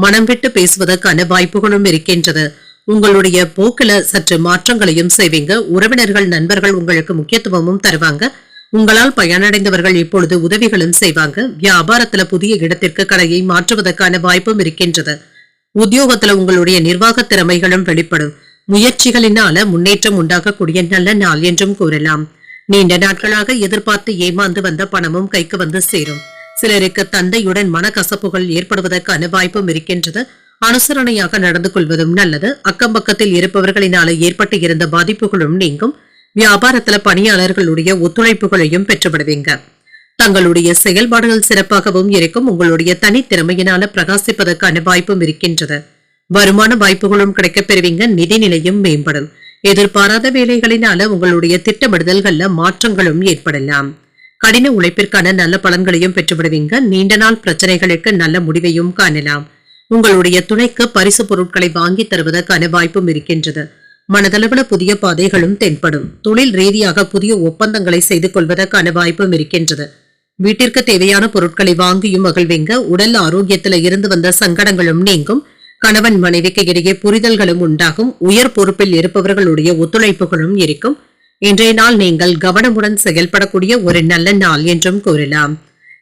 மனம் விட்டு பேசுவதற்கான வாய்ப்புகளும் இருக்கின்றது. உங்களுடைய போக்குல சற்று மாற்றங்களையும் செய்வீங்க. உறவினர்கள் நண்பர்கள் உங்களுக்கு முக்கியத்துவமும் தருவாங்க. உங்களால் பயனடைந்தவர்கள் இப்பொழுது உதவிகளும் செய்வாங்க. வியாபாரத்துல புதிய இடத்திற்கு கடையை மாற்றுவதற்கான வாய்ப்பும் இருக்கின்றது. உத்தியோகத்துல உங்களுடைய நிர்வாக திறமைகளும் வெளிப்படும். முயற்சிகளினால முன்னேற்றம் உண்டாகக்கூடிய நல்ல நாள் என்றும் கூறலாம். நீண்ட நாட்களாக எதிர்பார்த்து ஏமாந்து வந்த பணமும் கைக்கு வந்து சேரும். சிலருக்கு தந்தையுடன் மனக்கசப்புகள் ஏற்படுவதற்கான வாய்ப்பும் இருக்கின்றது. அனுசரணையாக நடந்து கொள்வதும் நல்லது. அக்கம் பக்கத்தில் இருப்பவர்களினால ஏற்பட்டு இருந்த பாதிப்புகளும் நீங்கும். வியாபாரத்துல பணியாளர்களுடைய ஒத்துழைப்புகளையும் பெற்றுவிடுவீங்க. தங்களுடைய செயல்பாடுகள் சிறப்பாகவும் இருக்கும். உங்களுடைய தனித்திறமையினால பிரகாசிப்பதற்கான வாய்ப்பும் இருக்கின்றது. வருமான வாய்ப்புகளும் கிடைக்கப் பெறுவீங்க. நிதிநிலையும் மேம்படும். எதிர்பாராத வேலைகளினால உங்களுடைய திட்டமிடுதல்கள்ல மாற்றங்களும் ஏற்படலாம். கடின உழைப்பிற்கான நல்ல பலன்களையும் பெற்றுவிடுவீங்க. நீண்ட நாள் பிரச்சனைகளுக்கு நல்ல முடிவையும் காணலாம். உங்களுடைய துணைக்கு பரிசு பொருட்களை வாங்கி தருவதற்கான வாய்ப்பும் இருக்கின்றது. மனதளவுல புதிய பாதைகளும் தென்படும். தொழில் ரீதியாக புதிய ஒப்பந்தங்களை செய்து கொள்வதற்கான வாய்ப்பும் இருக்கின்றது. வீட்டிற்கு தேவையான பொருட்களை வாங்கியும் மகிழ்வீங்க. உடல் ஆரோக்கியத்துல இருந்து வந்த சங்கடங்களும் நீங்கும். கணவன் மனைவிக்கு இடையே புரிதல்களும் உண்டாகும். உயர் பொறுப்பில் இருப்பவர்களுடைய ஒத்துழைப்புகளும் இருக்கும். இன்றைய நாள் நீங்கள் கவனமுடன் செயல்படக்கூடிய ஒரு நல்ல நாள் என்றும் கூறலாம்.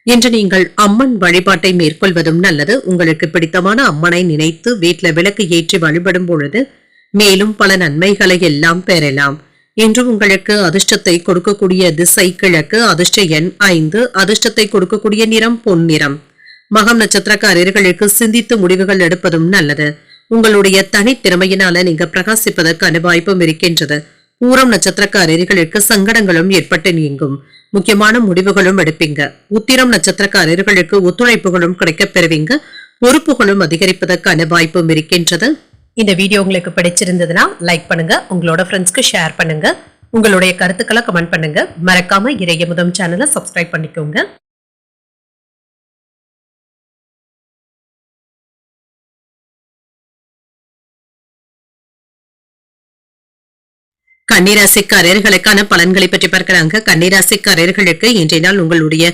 இன்று நீங்கள் அம்மன் வழிபாட்டை மேற்கொள்வதும் நல்லது. உங்களுக்கு பிடித்தமான அம்மனை நினைத்து வீட்டுல விளக்கு ஏற்றி வழிபடும் பொழுது மேலும் பல நன்மைகளை எல்லாம் பெறலாம். இன்று உங்களுக்கு அதிர்ஷ்டத்தை கொடுக்கக்கூடிய திசை கிழக்கு. அதிர்ஷ்ட எண் 5. அதிர்ஷ்டத்தை கொடுக்கக்கூடிய நிறம் பொன்னிறம். மகம் நட்சத்திரக்காரர்களுக்கு சிந்தித்து முடிவுகள் எடுப்பதும் நல்லது. உங்களுடைய தனித்திறமையினால நீங்க பிரகாசிப்பதற்கான வாய்ப்பும் இருக்கின்றது. பூரம் நட்சத்திரக்காரர்களுக்கு சங்கடங்களும் ஏற்பட்டு நீங்கும். முக்கியமான முடிவுகளும் எடுப்பீங்க. உத்திரம் நட்சத்திரக்காரர்களுக்கு ஒத்துழைப்புகளும் கிடைக்கப் பெறுவீங்க. பொறுப்புகளும் அதிகரிப்பதற்கான வாய்ப்பும் இருக்கின்றது. இந்த வீடியோ உங்களுக்கு பிடிச்சிருந்ததுன்னா லைக் பண்ணுங்க. உங்களோட ஃப்ரெண்ட்ஸ்க்கு ஷேர் பண்ணுங்க. உங்களுடைய கருத்துக்களை கமெண்ட் பண்ணுங்க. மறக்காம இறையமுதம் சேனலை சப்ஸ்கிரைப் பண்ணிக்கோங்க. கன்னிராசிக்காரர்களுக்கான பலன்களை பற்றி பார்க்கிறாங்க. கன்னிராசிக்காரர்களுக்கு இன்றைய நாள் உங்களுடைய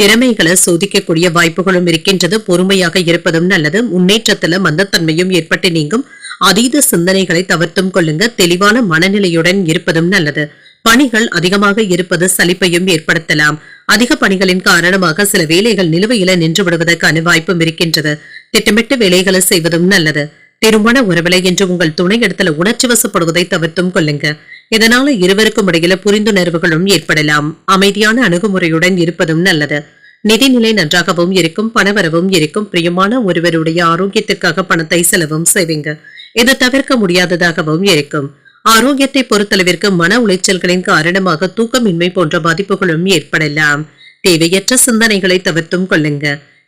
திறமைகளை சோதிக்கக்கூடிய வாய்ப்புகளும் இருக்கின்றது. பொறுமையாக இருப்பதும் நல்லது. முன்னேற்றத்துல மந்தத்தன்மையும் ஏற்பட்டு நீங்கும். அதீத சிந்தனைகளை தவிர்த்தும் கொள்ளுங்க. தெளிவான மனநிலையுடன் இருப்பதும் நல்லது. பணிகள் அதிகமாக இருப்பது சலிப்பையும் ஏற்படுத்தலாம். அதிக பணிகளின் காரணமாக சில வேலைகள் நிலுவையில நின்று விடுவதற்கான வாய்ப்பும் இருக்கின்றது. திட்டமிட்டு வேலைகளை செய்வதும் நல்லது. திருமண உறவிலை என்று உங்கள் துணை இடத்துல உணர்ச்சி வசப்படுவதை தவிர்த்தும் கொள்ளுங்க. இதனால இருவருக்கும் இடையில புரிந்துணர்வுகளும் ஏற்படலாம். அமைதியான அணுகுமுறையுடன் இருப்பதும் நல்லது. நிதிநிலை நன்றாகவும் இருக்கும். பணவரவும் இருக்கும். பிரியமான ஒருவருடைய ஆரோக்கியத்திற்காக பணத்தை செலவும் செய்வீங்க. இது தவிர்க்க முடியாததாகவும் இருக்கும். ஆரோக்கியத்தை பொறுத்தளவிற்கு மன உளைச்சல்களின் காரணமாக தூக்கமின்மை போன்ற பாதிப்புகளும் ஏற்படலாம். தேவையற்ற சிந்தனைகளை தவிர்த்தும் கொள்ளுங்க.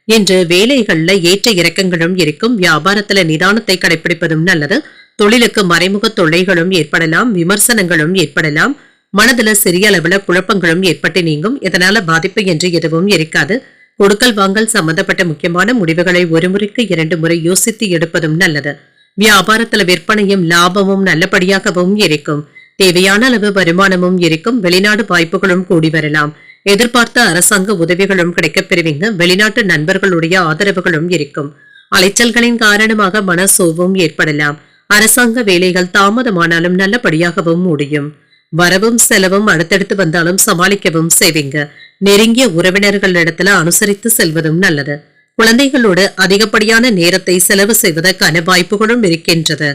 என்று வேலைகள்ல ஏற்ற இறக்கங்களும் இருக்கும். வியாபாரத்துல நிதானத்தை கடைபிடிப்பதும் நல்லது. தொழிலுக்கு மறைமுக தொல்லைகளும் ஏற்படலாம். விமர்சனங்களும் ஏற்படலாம். மனதுல சிறிய அளவுல குழப்பங்களும் ஏற்பட்டு நீங்கும். இதனால பாதிப்பு என்று எதுவும் இருக்காது. கொடுக்கல் வாங்கல் சம்பந்தப்பட்ட முக்கியமான முடிவுகளை ஒரு முறைக்கு 2 முறை யோசித்து எடுப்பதும் நல்லது. வியாபாரத்துல விற்பனையும் லாபமும் நல்லபடியாகவும் இருக்கும். தேவையான அளவு வருமானமும் இருக்கும். வெளிநாடு வாய்ப்புகளும் கூடி வரலாம். எதிர்பார்த்த அரசாங்க உதவிகளும் கிடைக்கப் பெறுவீங்க. வெளிநாட்டு நண்பர்களுடைய ஆதரவுகளும் இருக்கும். அலைச்சல்களின் காரணமாக மனசோர்வும் ஏற்படலாம். அரசாங்க வேலைகள் தாமதமானாலும் நல்லபடியாகவும் முடியும். வரவும் செலவும் அடுத்தடுத்து வந்தாலும் சமாளிக்கவும் செய்வீங்க. நெருங்கிய உறவினர்களிடத்துல அனுசரித்து செல்வதும் நல்லது. குழந்தைகளோடு அதிகப்படியான நேரத்தை செலவு செய்வதற்கான வாய்ப்புகளும் இருக்கின்றது.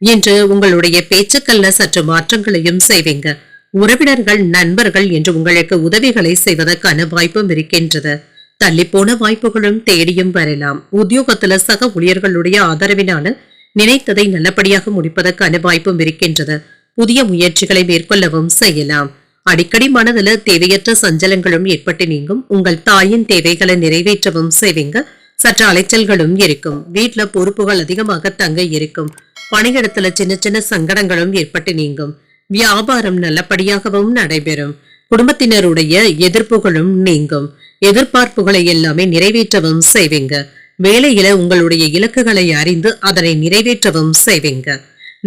இன்று உங்களுடைய பேச்சுக்கள்ல சற்று மாற்றங்களையும் செய்வீங்க. உறவினர்கள் நண்பர்கள் என்று உங்களுக்கு உதவிகளை செய்வதற்கான வாய்ப்பும் இருக்கின்றது. தள்ளிப்போன வாய்ப்புகளும் தேடியும் வரலாம். உத்தியோகத்துல சக ஊழியர்களுடைய ஆதரவினால நினைத்ததை நல்லபடியாக முடிப்பதற்கான வாய்ப்பும் இருக்கின்றது. புதிய முயற்சிகளை மேற்கொள்ளவும் செய்யலாம். அடிக்கடி மனதுல தேவையற்ற சஞ்சலங்களும் ஏற்பட்டு நீங்கும். உங்கள் தாயின் தேவைகளை நிறைவேற்றவும் செய்வீங்க. சற்று அலைச்சல்களும் இருக்கும். வீட்டுல பொறுப்புகள் அதிகமாக தங்க இருக்கும். பணியிடத்துல சின்ன சின்ன சங்கடங்களும் ஏற்பட்டு நீங்கும். வியாபாரம் நல்லபடியாகவும் நடைபெறும். குடும்பத்தினருடைய எதிர்ப்புகளும் நீங்கும். எதிர்பார்ப்புகளை எல்லாமே நிறைவேற்றவும் செய்வீங்க. வேலையில உங்களுடைய இலக்குகளை அறிந்து அதனை நிறைவேற்றவும் செய்வீங்க.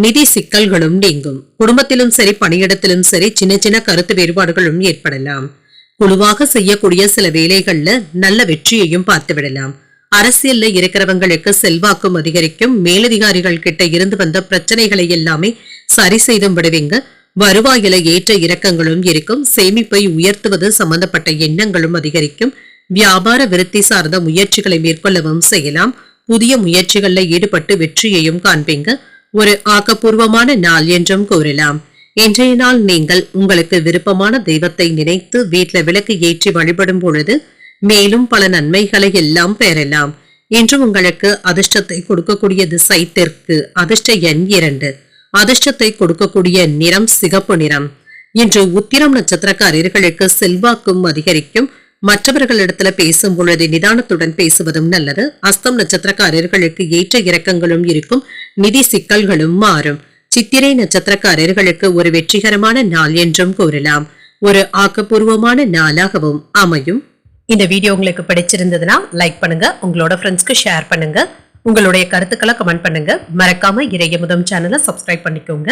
நிதி சிக்கல்களும் நீங்கும். குடும்பத்திலும் சரி பணியிடத்திலும் சரி சின்ன சின்ன கருத்து வேறுபாடுகளும் ஏற்படலாம். குழுவாக செய்யக்கூடிய சில வேலைகள்ல நல்ல வெற்றியையும் பார்த்து விடலாம். அரசியல்ல இருக்கிறவங்களுக்கு செல்வாக்கும் அதிகரிக்கும். மேலதிகாரிகள் கிட்ட இருந்து வந்த பிரச்சனைகளை எல்லாமே சரி செய்தும் விடுவீங்க. வருவாயில ஏற்ற இறக்கங்களும் இருக்கும். சேமிப்பை உயர்த்துவது சம்பந்தப்பட்ட எண்ணங்களும் அதிகரிக்கும். வியாபார விருத்தி சார்ந்த முயற்சிகளை மேற்கொள்ளவும் செய்யலாம். புதிய முயற்சிகள்ல ஈடுபட்டு வெற்றியையும் காண்பீங்க. ஒரு ஆக்கப்பூர்வமான நாள் என்றும் கூறலாம். இன்றைய நாள் நீங்கள் உங்களுக்கு விருப்பமான தெய்வத்தை நினைத்து வீட்ல விளக்கு ஏற்றி வழிபடும் பொழுது மேலும் பல நன்மைகளை எல்லாம் பெறலாம். இன்று உங்களுக்கு அதிர்ஷ்டத்தை கொடுக்கக்கூடிய திசை தெற்கு. அதிர்ஷ்ட எண் 2. அதிர்ஷ்டத்தை கொடுக்கக்கூடிய நிறம் சிகப்பு நிறம். இன்று உத்திரம் நட்சத்திரக்காரர்களுக்கு செல்வாக்கும் அதிகரிக்கும். மற்றவர்களிடத்துல பேசும் பொழுது நிதானத்துடன் பேசுவதும் நல்லது. அஸ்தம் நட்சத்திரக்காரர்களுக்கு ஏற்ற இறக்கங்களும் இருக்கும். நிதி சிக்கல்களும் மாறும். சித்திரை நட்சத்திரக்காரர்களுக்கு ஒரு வெற்றிகரமான நாள் என்றும் கூறலாம். ஒரு ஆக்கப்பூர்வமான நாளாகவும் அமையும். இந்த வீடியோ உங்களுக்கு பிடிச்சிருந்ததுன்னா லைக் பண்ணுங்க, உங்களோட ஃப்ரெண்ட்ஸ்க்கு ஷேர் பண்ணுங்க, உங்களுடைய கருத்துக்களை கமெண்ட் பண்ணுங்க. மறக்காம இறையமுதம் சேனலை சப்ஸ்கிரைப் பண்ணிக்கோங்க.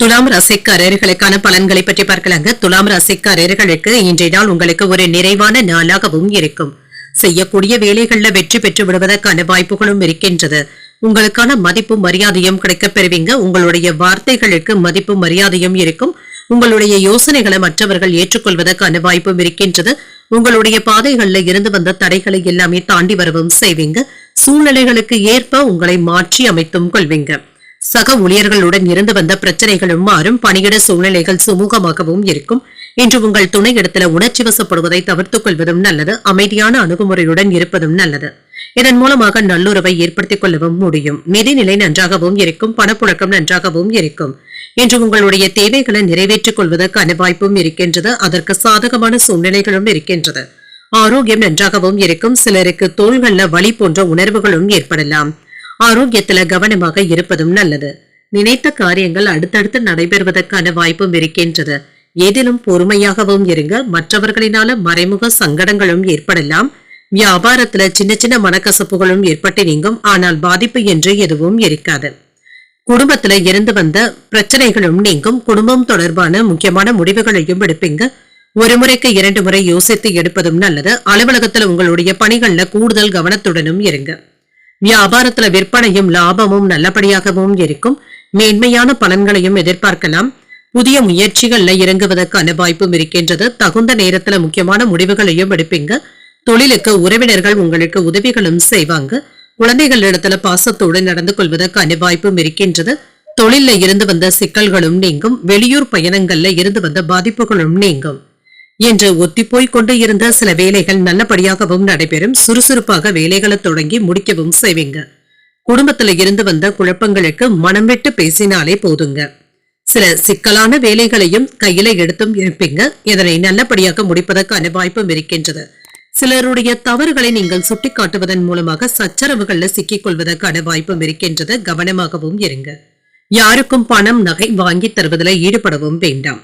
துலாம் ராசிக்காரர்களுக்கான பலன்களை பற்றி பார்க்கலாங்க. துலாம் ராசிக்காரர்களுக்கு இன்றைய நாள் உங்களுக்கு ஒரு நிறைவான நாளாகவும் இருக்கும். செய்யக்கூடிய வேலைகள்ல வெற்றி பெற்று விடுவதற்கான வாய்ப்புகளும் இருக்கின்றது. உங்களுக்கான மதிப்பும் மரியாதையும் கிடைக்கப் பெறுவீங்க. உங்களுடைய வார்த்தைகளுக்கு மதிப்பும் மரியாதையும் இருக்கும். உங்களுடைய யோசனைகளை மற்றவர்கள் ஏற்றுக்கொள்வதற்கான வாய்ப்பும் இருக்கின்றது. உங்களுடைய பாதைகள்ல இருந்து வந்த தடைகளை எல்லாமே தாண்டி வரவும் செய்வீங்க. சூழ்நிலைகளுக்கு ஏற்ப உங்களை மாற்றி அமைத்தும் கொள்வீங்க. சக ஊழியர்களுடன் இருந்து வந்த பிரச்சனைகளும் மாறும். பணியிட சூழ்நிலைகள் சுமூகமாகவும் இருக்கும். இன்று உங்கள் துணை இடத்துல உணர்ச்சி வசப்படுவதை தவிர்த்துக் கொள்வதும் நல்லது. அமைதியான அணுகுமுறையுடன் இருப்பதும் நல்லது. இதன் மூலமாக நல்லுறவை ஏற்படுத்திக் கொள்ளவும் முடியும். நிதிநிலை நன்றாகவும் இருக்கும். பணப்புழக்கம் நன்றாகவும் இருக்கும். இன்று உங்களுடைய தேவைகளை நிறைவேற்றிக் கொள்வதற்கான வாய்ப்பும் இருக்கின்றது. அதற்கு சாதகமான சூழ்நிலைகளும் இருக்கின்றது. ஆரோக்கியம் நன்றாகவும் இருக்கும். சிலருக்கு தோள்கள்ல வலி போன்ற உணர்வுகளும் ஏற்படலாம். ஆரோக்கியத்துல கவனமாக இருப்பதும் நல்லது. நினைத்த காரியங்கள் அடுத்தடுத்து நடைபெறுவதற்கான வாய்ப்பும் இருக்கின்றது. ஏதிலும் பொறுமையாகவும் இருங்க. மற்றவர்களினால மறைமுக சங்கடங்களும் ஏற்படலாம். வியாபாரத்துல சின்ன சின்ன மனக்கசப்புகளும் ஏற்பட்டு நீங்கும். ஆனால் பாதிப்பு என்று எதுவும் இருக்காது. குடும்பத்துல இருந்து வந்த பிரச்சனைகளும் நீங்கும். குடும்பம் தொடர்பான முக்கியமான முடிவுகளையும் எடுப்பீங்க. ஒரு முறைக்கு 2 முறை யோசித்து எடுப்பதும் நல்லது. அலுவலகத்துல உங்களுடைய பணிகள்ல கூடுதல் கவனத்துடனும் இருங்க. வியாபாரத்துல விற்பனையும் லாபமும் நல்லபடியாகவும் இருக்கும். மேன்மையான பலன்களையும் எதிர்பார்க்கலாம். புதிய முயற்சிகள்ல இறங்குவதற்கான வாய்ப்பும் இருக்கின்றது. தகுந்த நேரத்துல முக்கியமான முடிவுகளையும் எடுப்பீங்க. தொழிலுக்கு உறவினர்கள் உங்களுக்கு உதவிகளும் செய்வாங்க. குழந்தைகள் இடத்துல பாசத்தோடு நடந்து கொள்வதற்கான வாய்ப்பும் இருக்கின்றது. தொழில இருந்து வந்த சிக்கல்களும் நீங்கும். வெளியூர் பயணங்கள்ல இருந்து வந்த பாதிப்புகளும் நீங்கும். என்று ஒத்திப்போய் கொண்டு இருந்த சில வேலைகள் நல்லபடியாகவும் நடைபெறும். சுறுசுறுப்பாக வேலைகளை தொடங்கி முடிக்கவும் செய்வீங்க. குடும்பத்துல இருந்து வந்த குழப்பங்களுக்கு மனம் விட்டு பேசினாலே போதுங்க. சில சிக்கலான வேலைகளையும் கையில எடுத்தும் இருப்பீங்க. இதனை நல்லபடியாக முடிப்பதற்கான வாய்ப்பும் இருக்கின்றது. சிலருடைய தவறுகளை நீங்கள் சுட்டிக்காட்டுவதன் மூலமாக சச்சரவுகள்ல சிக்கிக் கொள்வதற்கான வாய்ப்பும் இருக்கின்றது. கவனமாகவும் இருங்க. யாருக்கும் பணம் நகை வாங்கி தருவதில் ஈடுபடவும் வேண்டாம்.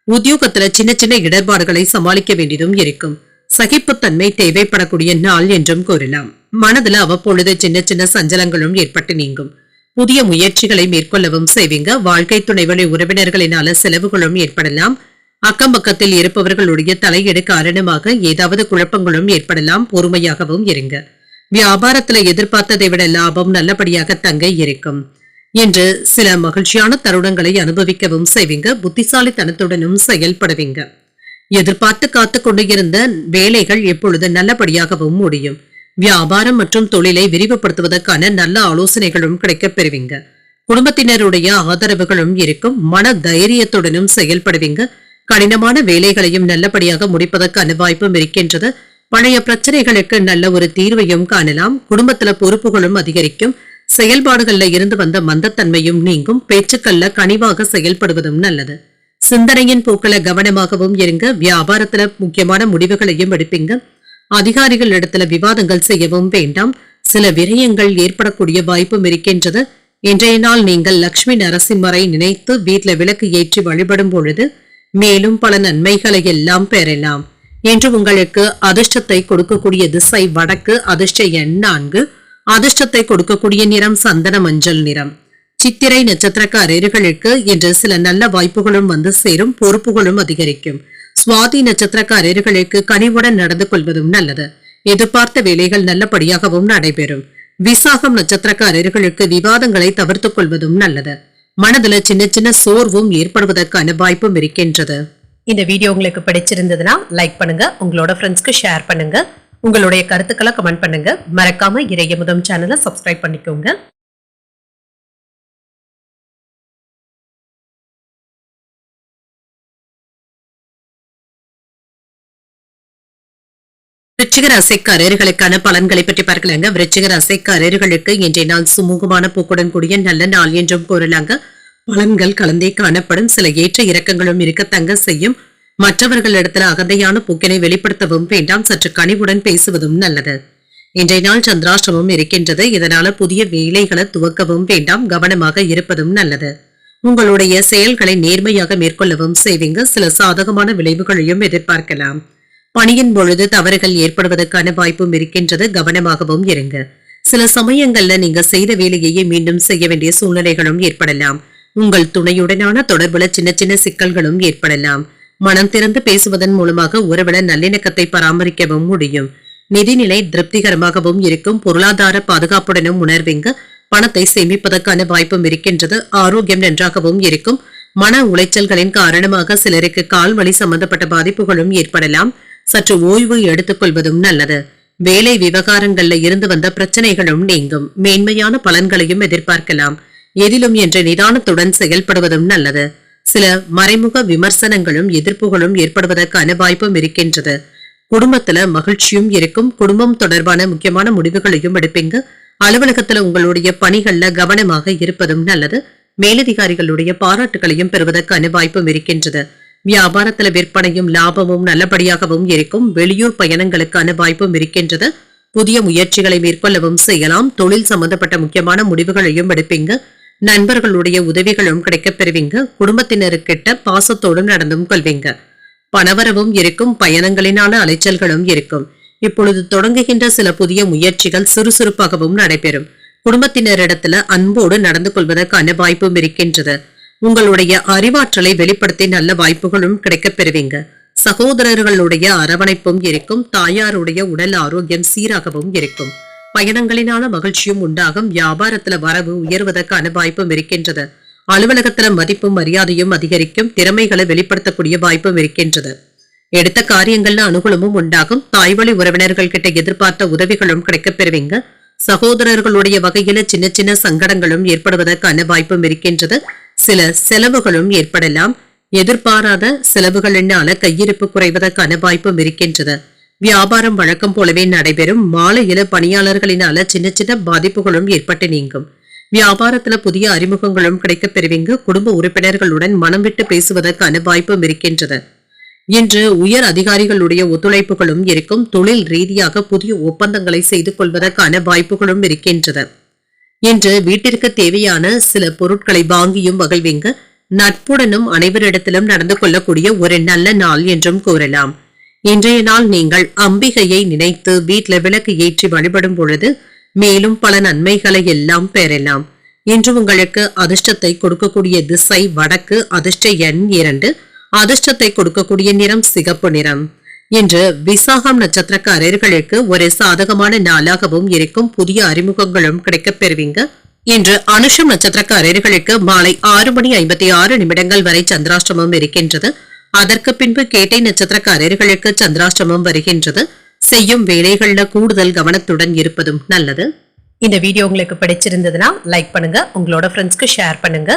உத்தியோகத்துல சின்ன சின்ன இடர்பாடுகளை சமாளிக்க வேண்டியதும் இருக்கும். சகிப்புத்தன்மை தேவைப்படக்கூடிய நாள் என்றும் கூறலாம். மனதுல அவ்வப்பொழுது சின்ன சின்ன சஞ்சலங்களும் ஏற்பட்டு நீங்கும். புதிய முயற்சிகளை மேற்கொள்ளவும் செய்வீங்க. வாழ்க்கை துணைவழி உறவினர்களினால செலவுகளும் ஏற்படலாம். அக்கம் பக்கத்தில் இருப்பவர்களுடைய தலையீடு காரணமாக ஏதாவது குழப்பங்களும் ஏற்படலாம். பொறுமையாகவும் இருங்க. வியாபாரத்துல எதிர்பார்த்ததை விட லாபம் நல்லபடியாக தங்க இருக்கும். என்று சில மகிழ்ச்சியான தருணங்களை அனுபவிக்கவும் செய்வீங்க. புத்திசாலித்தனத்துடனும் செயல்படுவீங்க. எதிர்பார்த்து காத்து கொண்டு இருந்த வேலைகள் எப்பொழுது நல்லபடியாகவும் முடியும். வியாபாரம் மற்றும் தொழிலை விரிவுபடுத்துவதற்கான நல்ல ஆலோசனைகளும் கிடைக்கப் பெறுவீங்க. குடும்பத்தினருடைய ஆதரவுகளும் இருக்கும். மன தைரியத்துடனும் செயல்படுவீங்க. கடினமான வேலைகளையும் நல்லபடியாக முடிப்பதற்கான வாய்ப்பும் இருக்கின்றது. பழைய பிரச்சனைகளுக்கு நல்ல ஒரு தீர்வையும் காணலாம். குடும்பத்துல பொறுப்புகளும் அதிகரிக்கும். செயல்பாடுகள்ல இருந்து வந்த மந்தத்தன்மையும் நீங்கும். பேச்சுக்கள்ல கனிவாக செயல்படுவதும் நல்லது. சிந்தனையின் போக்கள கவனமாகவும் இருங்க. வியாபாரத்துல முக்கியமான முடிவுகளையும் எடுப்பீங்க. அதிகாரிகள் இடத்துல விவாதங்கள் செய்யவும் வேண்டாம். சில விரயங்கள் ஏற்படக்கூடிய வாய்ப்பும் இருக்கின்றது. இன்றைய நாள் நீங்கள் லட்சுமி நரசிம்மரை நினைத்து வீட்டுல விளக்கு ஏற்றி வழிபடும் பொழுது மேலும் பல நன்மைகளை எல்லாம் பெறலாம். இன்று உங்களுக்கு அதிர்ஷ்டத்தை கொடுக்கக்கூடிய திசை வடக்கு. அதிர்ஷ்ட எண் 4. அதிர்ஷ்டத்தை கொடுக்கக்கூடிய நிறம் சந்தன மஞ்சள் நிறம். சித்திரை நட்சத்திரக்காரர்களுக்கு இன்று சில நல்ல வாய்ப்புகளும் வந்து சேரும், பொறுப்புகளும் அதிகரிக்கும். சுவாதி நட்சத்திரக்காரர்களுக்கு கனிவுடன் நடந்து கொள்வதும் நல்லது. எதிர்பார்த்த வேலைகள் நல்லபடியாகவும் நடைபெறும். விசாகம் நட்சத்திரக்காரர்களுக்கு விவாதங்களை தவிர்த்துக் கொள்வதும் நல்லது. மனதுல சின்ன சின்ன சோர்வும் ஏற்படுவதற்கான வாய்ப்பும் இருக்கின்றது. இந்த வீடியோ உங்களுக்கு பிடிச்சிருந்ததுன்னா லைக் பண்ணுங்க, உங்களோட ஃப்ரெண்ட்ஸ்க்கு ஷேர் பண்ணுங்க, உங்களுடைய கருத்துக்களை கமெண்ட் பண்ணுங்க. மறக்காம இறையமுதம் சேனலை சப்ஸ்கிரைப் பண்ணிக்கோங்க. விருச்சிக ராசிக்காரர்களுக்கான பலன்களை பற்றி பார்க்கலாங்க. விருச்சிக ராசிக்காரர்களுக்கு இன்றைய நாள் சுமூகமான போக்குடன் கூடிய நல்ல நாள் என்றும் கூறலாங்க. பலன்கள் கலந்தே காணப்படும். சில ஏற்ற இறக்கங்களும் இருக்கத்தங்க செய்யும். மற்றவர்களிடத்தில் அகந்தையான போக்கினை வெளிப்படுத்தவும் வேண்டாம். சற்று கனிவுடன் பேசுவதும் நல்லது. இன்றைய நாள் சந்திராஷ்டமம் இருக்கின்றது. இதனால புதிய வேலைகளை துவக்கவும் வேண்டாம். கவனமாக இருப்பதும் நல்லது. உங்களுடைய செயல்களை நேர்மையாக மேற்கொள்ளவும் செய்வீங்க. சில சாதகமான விளைவுகளையும் எதிர்பார்க்கலாம். பணியின் பொழுது தவறுகள் ஏற்படுவதற்கான வாய்ப்பும் இருக்கின்றது. கவனமாகவும் இருங்க. சில சமயங்கள்ல நீங்க செய்த வேலையையே மீண்டும் செய்ய வேண்டிய சூழ்நிலைகளும் ஏற்படலாம். உங்கள் துணையுடனான தொடர்புல சின்ன சின்ன சிக்கல்களும் ஏற்படலாம். மனம் திறந்து பேசுவதன் மூலமாக உறவுல நல்லிணக்கத்தை பராமரிக்கவும் முடியும். நிதிநிலை திருப்திகரமாகவும் இருக்கும். பொருளாதார பாதுகாப்புடனும் உணர்வீங்க. பணத்தை சேமிப்பதற்கான வாய்ப்பும் இருக்கின்றது. ஆரோக்கியம் நன்றாகவும் இருக்கும். மன உளைச்சல்களின் காரணமாக சிலருக்கு கால்வலி சம்பந்தப்பட்ட பாதிப்புகளும் ஏற்படலாம். சற்று ஓய்வு எடுத்துக் கொள்வதும் நல்லது. வேலை விவகாரங்கள்ல இருந்து வந்த பிரச்சனைகளும் நீங்கும். மேன்மையான பலன்களையும் எதிர்பார்க்கலாம். எதிலும் என்ற நிதானத்துடன் செயல்படுவதும் நல்லது. சில மறைமுக விமர்சனங்களும் எதிர்ப்புகளும் ஏற்படுவதற்கான வாய்ப்பும் இருக்கின்றது. குடும்பத்துல மகிழ்ச்சியும் இருக்கும். குடும்பம் தொடர்பான முக்கியமான முடிவுகளையும் எடுப்பீங்க. அலுவலகத்துல உங்களுடைய பணிகள்ல கவனமாக இருப்பதும் நல்லது. மேலதிகாரிகளுடைய பாராட்டுகளையும் பெறுவதற்கான வாய்ப்பும் இருக்கின்றது. வியாபாரத்துல விற்பனையும் லாபமும் நல்லபடியாகவும் இருக்கும். வெளியூர் பயணங்களுக்கான வாய்ப்பும் இருக்கின்றது. புதிய முயற்சிகளை மேற்கொள்ளவும் செய்யலாம். தொழில் சம்பந்தப்பட்ட முக்கியமான முடிவுகளையும் எடுப்பீங்க. நண்பர்களுடைய உதவிகளும் கிடைக்கப் பெறுவீங்க. குடும்பத்தினருக்கிட்ட பாசத்தோடும் நடந்தும் கொள்வீங்க. பணவரவும் இருக்கும். பயணங்களினால அலைச்சல்களும் இருக்கும். இப்பொழுது தொடங்குகின்ற சில புதிய முயற்சிகள் சுறுசுறுப்பாகவும் நடைபெறும். குடும்பத்தினரிடத்துல அன்போடு நடந்து கொள்வதற்கான வாய்ப்பும் இருக்கின்றது. உங்களுடைய அறிவாற்றலை வெளிப்படுத்தி நல்ல வாய்ப்புகளும் கிடைக்கப் பெறுவீங்க. சகோதரர்களுடைய அரவணைப்பும் இருக்கும். தாயாருடைய உடல் ஆரோக்கியம் சீராகவும் இருக்கும். பயணங்களினால மகிழ்ச்சியும் உண்டாகும். வியாபாரத்துல வரவு உயர்வதற்கான வாய்ப்பும் இருக்கின்றது. அலுவலகத்துல மதிப்பும் மரியாதையும் அதிகரிக்கும். திறமைகளை வெளிப்படுத்தக்கூடிய வாய்ப்பும் இருக்கின்றது. எடுத்த காரியங்கள்ல அனுகூலமும் உண்டாகும். தாய்வழி உறவினர்கள் கிட்ட எதிர்பார்த்த உதவிகளும் கிடைக்கப் பெறுவீங்க. சகோதரர்களுடைய வகையில சின்ன சின்ன சங்கடங்களும் ஏற்படுவதற்கான வாய்ப்பும் இருக்கின்றது. சில செலவுகளும் ஏற்படலாம். எதிர்பாராத செலவுகளினால கையிருப்பு குறைவதற்கான வாய்ப்பும் இருக்கின்றது. வியாபாரம் வழக்கம் போலவே நடைபெறும். மாலையில பணியாளர்களினால சின்ன சின்ன பாதிப்புகளும் ஏற்பட்டு நீங்கும். வியாபாரத்துல புதிய அறிமுகங்களும் கிடைக்கப் பெறுவீங்க. குடும்ப உறுப்பினர்களுடன் மனம் விட்டு பேசுவதற்கான வாய்ப்பும் இருக்கின்றது. இன்று உயர் அதிகாரிகளுடைய ஒத்துழைப்புகளும் இருக்கும். தொழில் ரீதியாக புதிய ஒப்பந்தங்களை செய்து கொள்வதற்கான வாய்ப்புகளும் இருக்கின்றது. இன்று வீட்டிற்கு தேவையான சில பொருட்களை வாங்கியும் மகிழ்வீங்க. நட்புடனும் அனைவரிடத்திலும் நடந்து கொள்ளக்கூடிய ஒரு நல்ல நாள் என்றும் கூறலாம். இன்றைய நாள் நீங்கள் அம்பிகையை நினைத்து வீட்டில விளக்கு ஏற்றி வழிபடும் பொழுது மேலும் பல நன்மைகளை எல்லாம் பெறலாம். இன்று உங்களுக்கு அதிர்ஷ்டத்தை கொடுக்கக்கூடிய திசை வடக்கு. அதிர்ஷ்ட எண் 2. அதிர்ஷ்டத்தை கொடுக்கக்கூடிய நிறம் சிகப்பு நிறம். இன்று விசாகம் நட்சத்திரக்காரர்களுக்கு ஒரு சாதகமான நாளாகவும் இருக்கும். புதிய அறிமுகங்களும் கிடைக்கப் பெறுவீங்க. இன்று அனுஷம் நட்சத்திரக்காரர்களுக்கு மாலை 6:56 வரை சந்திராஷ்டமம் இருக்கின்றது. அதற்கு பின்பு கேட்டை நட்சத்திரக்காரர்களுக்கு சந்திராஷ்டமம் வருகின்றது. செய்யும் வேலைகள்ல கூடுதல் கவனத்துடன் இருப்பதும் நல்லது. இந்த வீடியோ உங்களுக்கு பிடிச்சிருந்ததுன்னா லைக் பண்ணுங்க, உங்களோட ஃப்ரெண்ட்ஸ்க்கு ஷேர் பண்ணுங்க,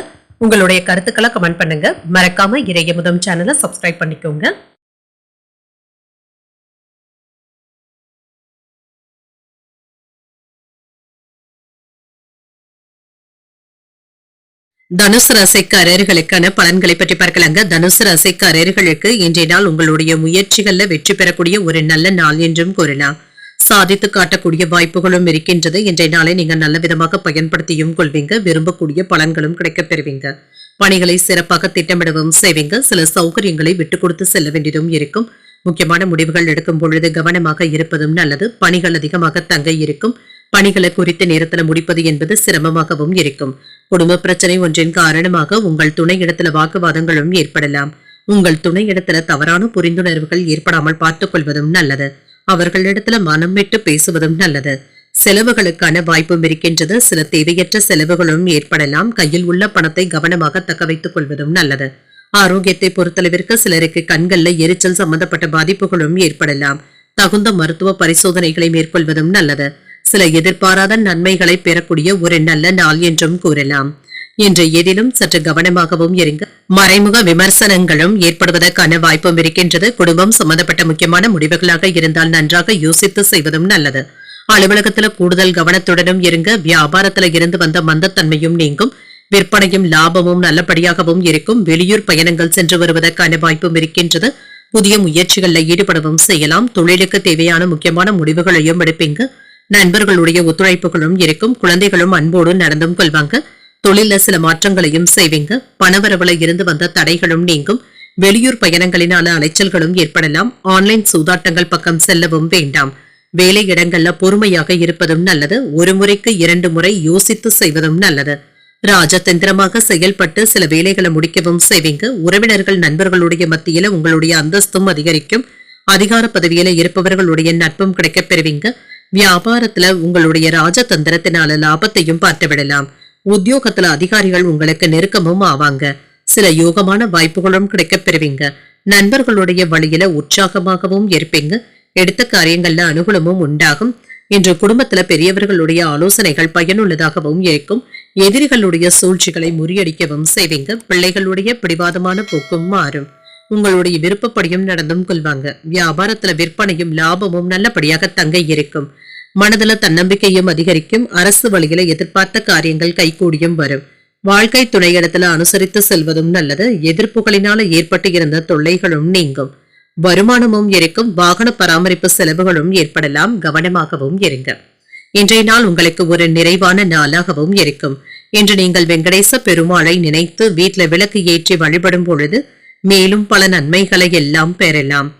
உங்களுடைய கருத்துக்களை கமெண்ட் பண்ணுங்க. மறக்காம இறையமுதம் சேனலை சப்ஸ்கிரைப் பண்ணிக்கோங்க. தனுசு ராசிக்காரர்களுக்கான பலன்களை பற்றி பார்க்கலாங்க. தனுசு ராசிக்காரர்களுக்கு இன்றைய நாள் உங்களுடைய முயற்சிகள்ல வெற்றி பெறக்கூடிய ஒரு நல்ல நாள் என்றும் கூறலாம். சாதித்து காட்டக்கூடிய வாய்ப்புகளும் இருக்கின்றது. இன்றைய நாளை நீங்க நல்ல விதமாக பயன்படுத்தியும் கொள்வீங்க. விரும்பக்கூடிய பலன்களும் கிடைக்கப் பெறுவீங்க. பணிகளை சிறப்பாக திட்டமிடவும் செய்வீங்க. சில சௌகரியங்களை விட்டுக் கொடுத்து செல்ல வேண்டியதும் இருக்கும். முக்கியமான முடிவுகள் எடுக்கும் பொழுது கவனமாக இருப்பதும் நல்லது. பணிகள் அதிகமாக தங்க இருக்கும். பணிகளை குறித்த நேரத்துல முடிப்பது என்பது சிரமமாகவும் இருக்கும். குடும்ப பிரச்சனை ஒன்றின் காரணமாக உங்கள் துணை இடத்துல வாக்குவாதங்களும் ஏற்படலாம். உங்கள் துணை இடத்துல தவறான புரிந்துணர்வுகள் ஏற்படாமல் பார்த்துக் கொள்வதும் நல்லது. அவர்களிடத்துல மனம் விட்டு பேசுவதும் நல்லது. செலவுகளுக்கான வாய்ப்பும் இருக்கின்றது. சில தேவையற்ற செலவுகளும் ஏற்படலாம். கையில் உள்ள பணத்தை கவனமாக தக்க வைத்துக் கொள்வதும் நல்லது. ஆரோக்கியத்தை பொறுத்தளவிற்கு சிலருக்கு கண்கள்ல எரிச்சல் சம்பந்தப்பட்ட பாதிப்புகளும் ஏற்படலாம். தகுந்த மருத்துவ பரிசோதனைகளை மேற்கொள்வதும் நல்லது. சில எதிர்பாராத நன்மைகளை பெறக்கூடிய ஒரு நல்ல நாள் என்றும் கூறலாம். இன்று எதிலும் சற்று கவனமாகவும் இருங்க. மறைமுக விமர்சனங்களும் ஏற்படுவதற்கான வாய்ப்பும் இருக்கின்றது. குடும்பம் சம்பந்தப்பட்ட முக்கியமான முடிவுகளாக இருந்தால் நன்றாக யோசித்து செய்வதும் நல்லது. அலுவலகத்துல கூடுதல் கவனத்துடனும் இருங்க. வியாபாரத்துல இருந்து வந்த மந்தத்தன்மையும் நீங்கும். விற்பனையும் லாபமும் நல்லபடியாகவும் இருக்கும். வெளியூர் பயணங்கள் சென்று வருவதற்கான வாய்ப்பும் இருக்கின்றது. புதிய முயற்சிகள்ல ஈடுபடவும் செய்யலாம். தொழிலுக்கு தேவையான முக்கியமான முடிவுகளையும் எடுப்பீங்க. நண்பர்களுடைய ஒத்துழைப்புகளும் இருக்கும். குழந்தைகளும் அன்போடு நடந்தும் கொள்வாங்க. தொழில சில மாற்றங்களையும் செய்வீங்க. பணவரவுல இருந்து வந்த தடைகளும் நீங்கும். வெளியூர் பயணங்களினால அலைச்சல்களும் ஏற்படலாம். ஆன்லைன் சூதாட்டங்கள் பக்கம் செல்லவும் வேண்டாம். வேலை இடங்கள்ல பொறுமையாக இருப்பதும் நல்லது. ஒரு முறைக்கு 2 முறை யோசித்து செய்வதும் நல்லது. ராஜதந்திரமாக செயல்பட்டு சில வேலைகளை முடிக்கவும் செய்வீங்க. உறவினர்கள் நண்பர்களுடைய மத்தியில உங்களுடைய அந்தஸ்தும் அதிகரிக்கும். அதிகார பதவியில இருப்பவர்களுடைய நட்பும் கிடைக்கப் பெறுவீங்க. வியாபாரத்துல உங்களுடைய ராஜதந்திரத்தினால லாபத்தையும் பார்த்து விடலாம். உத்தியோகத்துல அதிகாரிகள் உங்களுக்கு நெருக்கமும் ஆவாங்க. சில யோகமான வாய்ப்புகளும் கிடைக்கப் பெறுவீங்க. நண்பர்களுடைய வழியில உற்சாகமாகவும் இருப்பீங்க. எடுத்த காரியங்கள்ல அனுகூலமும் உண்டாகும். இன்று குடும்பத்துல பெரியவர்களுடைய ஆலோசனைகள் பயனுள்ளதாகவும் இருக்கும். எதிரிகளுடைய சூழ்ச்சிகளை முறியடிக்கவும் செய்வீங்க. பிள்ளைகளுடைய பிடிவாதமான போக்கும் மாறும். உங்களுடைய விருப்பப்படியும் நடந்தும் கொள்வாங்க. வியாபாரத்துல விற்பனையும் லாபமும் நல்லபடியாக தங்க இருக்கும். மனதுல தன்னம்பிக்கையும் அதிகரிக்கும். அரசு வழியில எதிர்பார்த்த காரியங்கள் கைகூடியும் வரும். வாழ்க்கை துணையிடத்துல அனுசரித்து செல்வதும் நல்லது. எதிர்ப்புகளினால ஏற்பட்டு இருந்த தொல்லைகளும் நீங்கும். வருமானமும் இருக்கும். வாகன பராமரிப்பு செலவுகளும் ஏற்படலாம். கவனமாகவும் இருங்க. இன்றைய நாள் உங்களுக்கு ஒரு நிறைவான நாளாகவும் இருக்கும். இன்று நீங்கள் வெங்கடேச பெருமாளை நினைத்து வீட்டில் விளக்கு ஏற்றி வழிபடும் பொழுது மேலும் பல நன்மைகளை எல்லாம் பெறலாம்.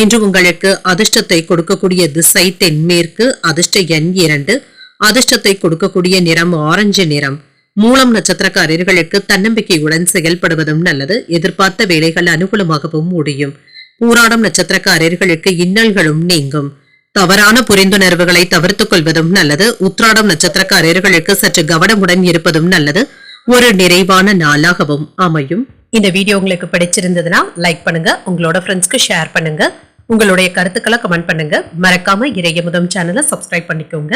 இன்று உங்களுக்கு அதிர்ஷ்டத்தை கொடுக்கக்கூடிய திசை தென்மேற்கு. அதிர்ஷ்ட எண் 2. அதிர்ஷ்டத்தை கொடுக்கக்கூடிய நிறம் ஆரஞ்சு நிறம். மூலம் நட்சத்திரக்காரர்களுக்கு தன்னம்பிக்கையுடன் செயல்படுவதும் நல்லது. எதிர்பார்த்த வேலைகள் அனுகூலமாகவும் முடியும். பூராடம் நட்சத்திரக்காரர்களுக்கு இன்னல்களும் நீங்கும். தவறான புரிந்துணர்வுகளை தவிர்த்துக் கொள்வதும் நல்லது. உத்ராடம் நட்சத்திரக்காரர்களுக்கு சற்று கவனமுடன் இருப்பதும் நல்லது. ஒரு நிறைவான நாளாகவும் அமையும். இந்த வீடியோ உங்களுக்கு பிடிச்சிருந்ததுன்னா லைக் பண்ணுங்க. உங்களோட ஃப்ரெண்ட்ஸ்க்கு ஷேர் பண்ணுங்க. உங்களுடைய கருத்துக்களை கமெண்ட் பண்ணுங்க. மறக்காம இறையமுதம் சேனலை சப்ஸ்கிரைப் பண்ணிக்கோங்க.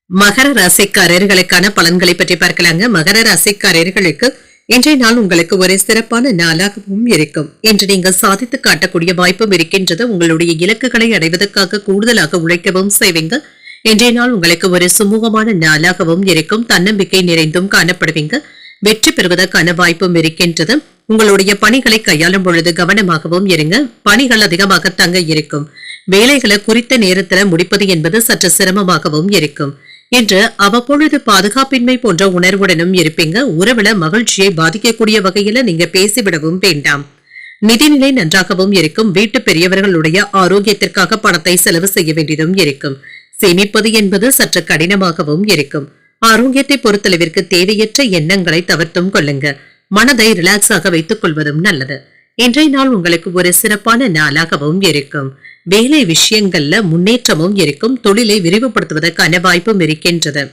மகர ராசிக்காரர்களுக்கான பலன்களை பற்றி பார்க்கலாங்க. மகர ராசிக்காரர்களுக்கு இன்றைய நாள் உங்களுக்கு ஒரு சிறப்பான நாளாகவும் இருக்கும். இன்று நீங்கள் சாதித்து காட்டக்கூடிய வாய்ப்பும் இருக்கின்றது. உங்களுடைய இலக்குகளை அடைவதற்காக கூடுதலாக உழைக்கவும் செய்வீங்க. இன்றைய நாள் உங்களுக்கு ஒரு சுமூகமான நாளாகவும் இருக்கும். தன்னம்பிக்கை நிறைந்தும் காணப்படுவீங்க. வெற்றி பெறுவதற்கான வாய்ப்பும் இருக்கின்றது. உங்களுடைய பணிகளை கையாளும் பொழுது கவனமாகவும் இருங்க. பணிகள் அதிகமாக தங்க இருக்கும். வேலைகளை குறித்த நேரத்துல முடிப்பது என்பது சற்று சிரமமாகவும் இருக்கும். என்று அவ்வப்பொழுது பாதுகாப்பின்மை போன்ற உணர்வுடனும் இருப்பீங்க. உறவுல மகிழ்ச்சியை பாதிக்கக்கூடிய வகையில நீங்க பேசிவிடவும் வேண்டாம். நிதிநிலை நன்றாகவும் இருக்கும். வீட்டு பெரியவர்களுடைய ஆரோக்கியத்திற்காக பணத்தை செலவு செய்ய வேண்டியதும் இருக்கும். சேமிப்பது என்பது சற்று கடினமாகவும் இருக்கும். ஆரோக்கியத்தை பொறுத்தளவிற்கு தேவையற்ற எண்ணங்களை தவிர்த்தும் கொள்ளுங்க. மனதை ரிலாக்ஸாக வைத்துக் கொள்வதும் நல்லது. இன்றைய நாள் உங்களுக்கு ஒரு சிறப்பான நாளாகவும் இருக்கும். வேலை விஷயங்கள்ல முன்னேற்றமும் இருக்கும். தொழிலை விரிவுபடுத்துவதற்கான வாய்ப்பும் இருக்கின்றது.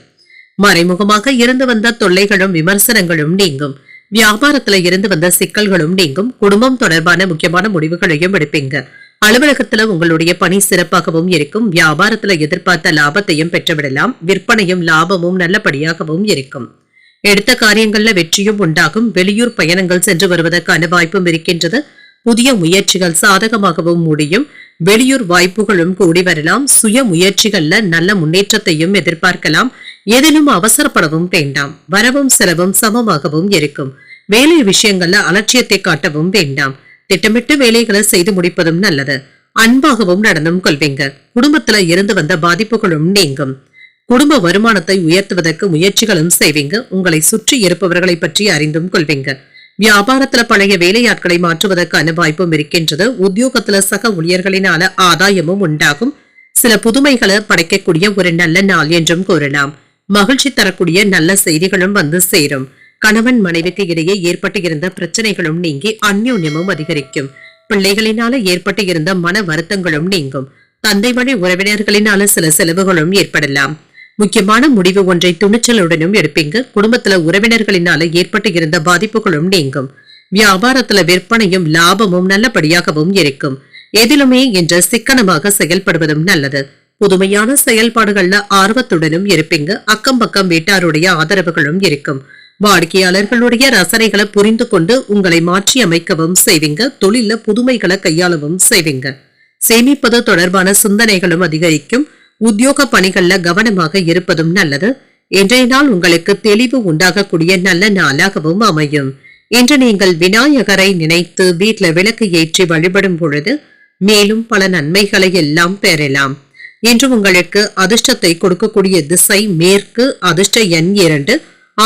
மறைமுகமாக இருந்து வந்த தொல்லைகளும் விமர்சனங்களும் நீங்கும். வியாபாரத்துல இருந்து வந்த சிக்கல்களும் நீங்கும். குடும்பம் தொடர்பான முக்கியமான முடிவுகளையும் எடுப்பீங்க. அலுவலகத்துல உங்களுடைய பணி சிறப்பாகவும் இருக்கும். வியாபாரத்துல எதிர்பார்த்த லாபத்தையும் பெற்றுவிடலாம். விற்பனையும் லாபமும் நல்லபடியாகவும் இருக்கும். எடுத்த காரியங்கள்ல வெற்றியும் உண்டாகும். வெளியூர் பயணங்கள் சென்று வருவதற்கான வாய்ப்பும் இருக்கின்றது. புதிய முயற்சிகள் சாதகமாகவும் முடியும். வெளியூர் வாய்ப்புகளும் கூடி வரலாம். சுய முயற்சிகள்ல நல்ல முன்னேற்றத்தையும் எதிர்பார்க்கலாம். எதிலும் அவசரப்படவும் வேண்டாம். வரவும் செலவும் சமமாகவும் இருக்கும். வேலை விஷயங்கள்ல அலட்சியத்தை காட்டவும் வேண்டாம். திட்டமிட்டு வேலைகளை செய்து முடிப்பதும் நல்லது. அன்பாகவும் நடந்தும் கொள்வீங்க. குடும்பத்துல இருந்து வந்த பாதிப்புகளும் நீங்கும். குடும்ப வருமானத்தை உயர்த்துவதற்கு முயற்சிகளும் செய்வீங்க. உங்களை சுற்றி இருப்பவர்களை பற்றி அறிந்தும் கொள்வீங்க. வியாபாரத்துல பழைய வேலையாட்களை மாற்றுவதற்கான வாய்ப்பும் இருக்கின்றது. உத்தியோகத்துல சக ஊழியர்களினால ஆதாயமும் உண்டாகும். சில புதுமைகளை படைக்கக்கூடிய ஒரு நல்ல நாள் என்றும் கூறலாம். மகிழ்ச்சி தரக்கூடிய நல்ல செய்திகளும் வந்து சேரும். கணவன் மனைவிக்கு இடையே ஏற்பட்டு இருந்த பிரச்சனைகளும் நீங்கி அந்யோன்யமும் அதிகரிக்கும். பிள்ளைகளினால ஏற்பட்டு இருந்த மன வருத்தங்களும் நீங்கும். தந்தை வழி உறவினர்களினால சில செலவுகளும் ஏற்படலாம். முக்கியமான முடிவு ஒன்றை துணிச்சலுடனும் எடுப்பீங்க. குடும்பத்துல உறவினர்களினால ஏற்பட்டு இருந்த பாதிப்புகளும் நீங்கும். வியாபாரத்துல விற்பனையும் லாபமும் நல்லபடியாகவும் இருக்கும். எதிலுமே என்ற சிக்கனமாக செயல்படுவதும் நல்லது. புதுமையான செயல்பாடுகள்ல ஆர்வத்துடனும் இருப்பீங்க. அக்கம் பக்கம் வீட்டாருடைய ஆதரவுகளும் இருக்கும். வாடிக்கையாளர்களுடைய ரசனைகளை புரிந்து கொண்டு உங்களை மாற்றி அமைக்கவும் செய்வீங்க. தொழில புதுமைகளை கையாளவும் செய்வீங்க. சேமிப்பது தொடர்பான சிந்தனைகளும் அதிகரிக்கும். உத்தியோக பணிகள்ல கவனமாக இருப்பதும் நல்லது. இன்றைய நாள் உங்களுக்கு தெளிவு உண்டாகக்கூடிய நல்ல நாளாகவும் அமையும். இன்று நீங்கள் விநாயகரை நினைத்து வீட்டுல விளக்கு ஏற்றி வழிபடும் பொழுது மேலும் பல நன்மைகளை எல்லாம் பெறலாம். இன்று உங்களுக்கு அதிர்ஷ்டத்தை கொடுக்கக்கூடிய திசை மேற்கு. அதிர்ஷ்ட எண் 2.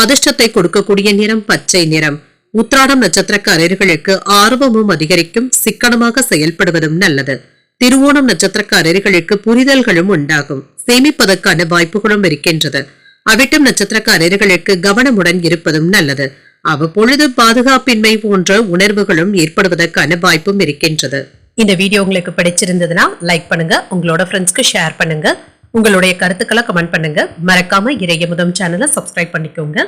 அதிர்ஷ்டத்தை கொடுக்கக்கூடிய நிறம் பச்சை நிறம். உத்திராடம் நட்சத்திரக்காரர்களுக்கு ஆர்வமும் அதிகரிக்கும். சிக்கனமாக செயல்படுவதும் நல்லது. திருவோணம் நட்சத்திரக்காரர்களுக்கு புரிதல்களும் உண்டாகும். சேமிப்பதற்கான வாய்ப்புகளும் இருக்கின்றது. அவிட்டம் நட்சத்திரக்காரர்களுக்கு கவனமுடன் இருப்பதும் நல்லது. அவ்வப்பொழுது பாதுகாப்பின்மை போன்ற உணர்வுகளும் ஏற்படுவதற்கான வாய்ப்பும் இருக்கின்றது. இந்த வீடியோ உங்களுக்கு பிடிச்சிருந்ததுன்னா லைக் பண்ணுங்க. உங்களோட ஃப்ரெண்ட்ஸ்க்கு ஷேர் பண்ணுங்க. உங்களுடைய கருத்துக்களை கமெண்ட் பண்ணுங்க. மறக்காம இறையமுதம் சேனலை சப்ஸ்கிரைப் பண்ணிக்கோங்க.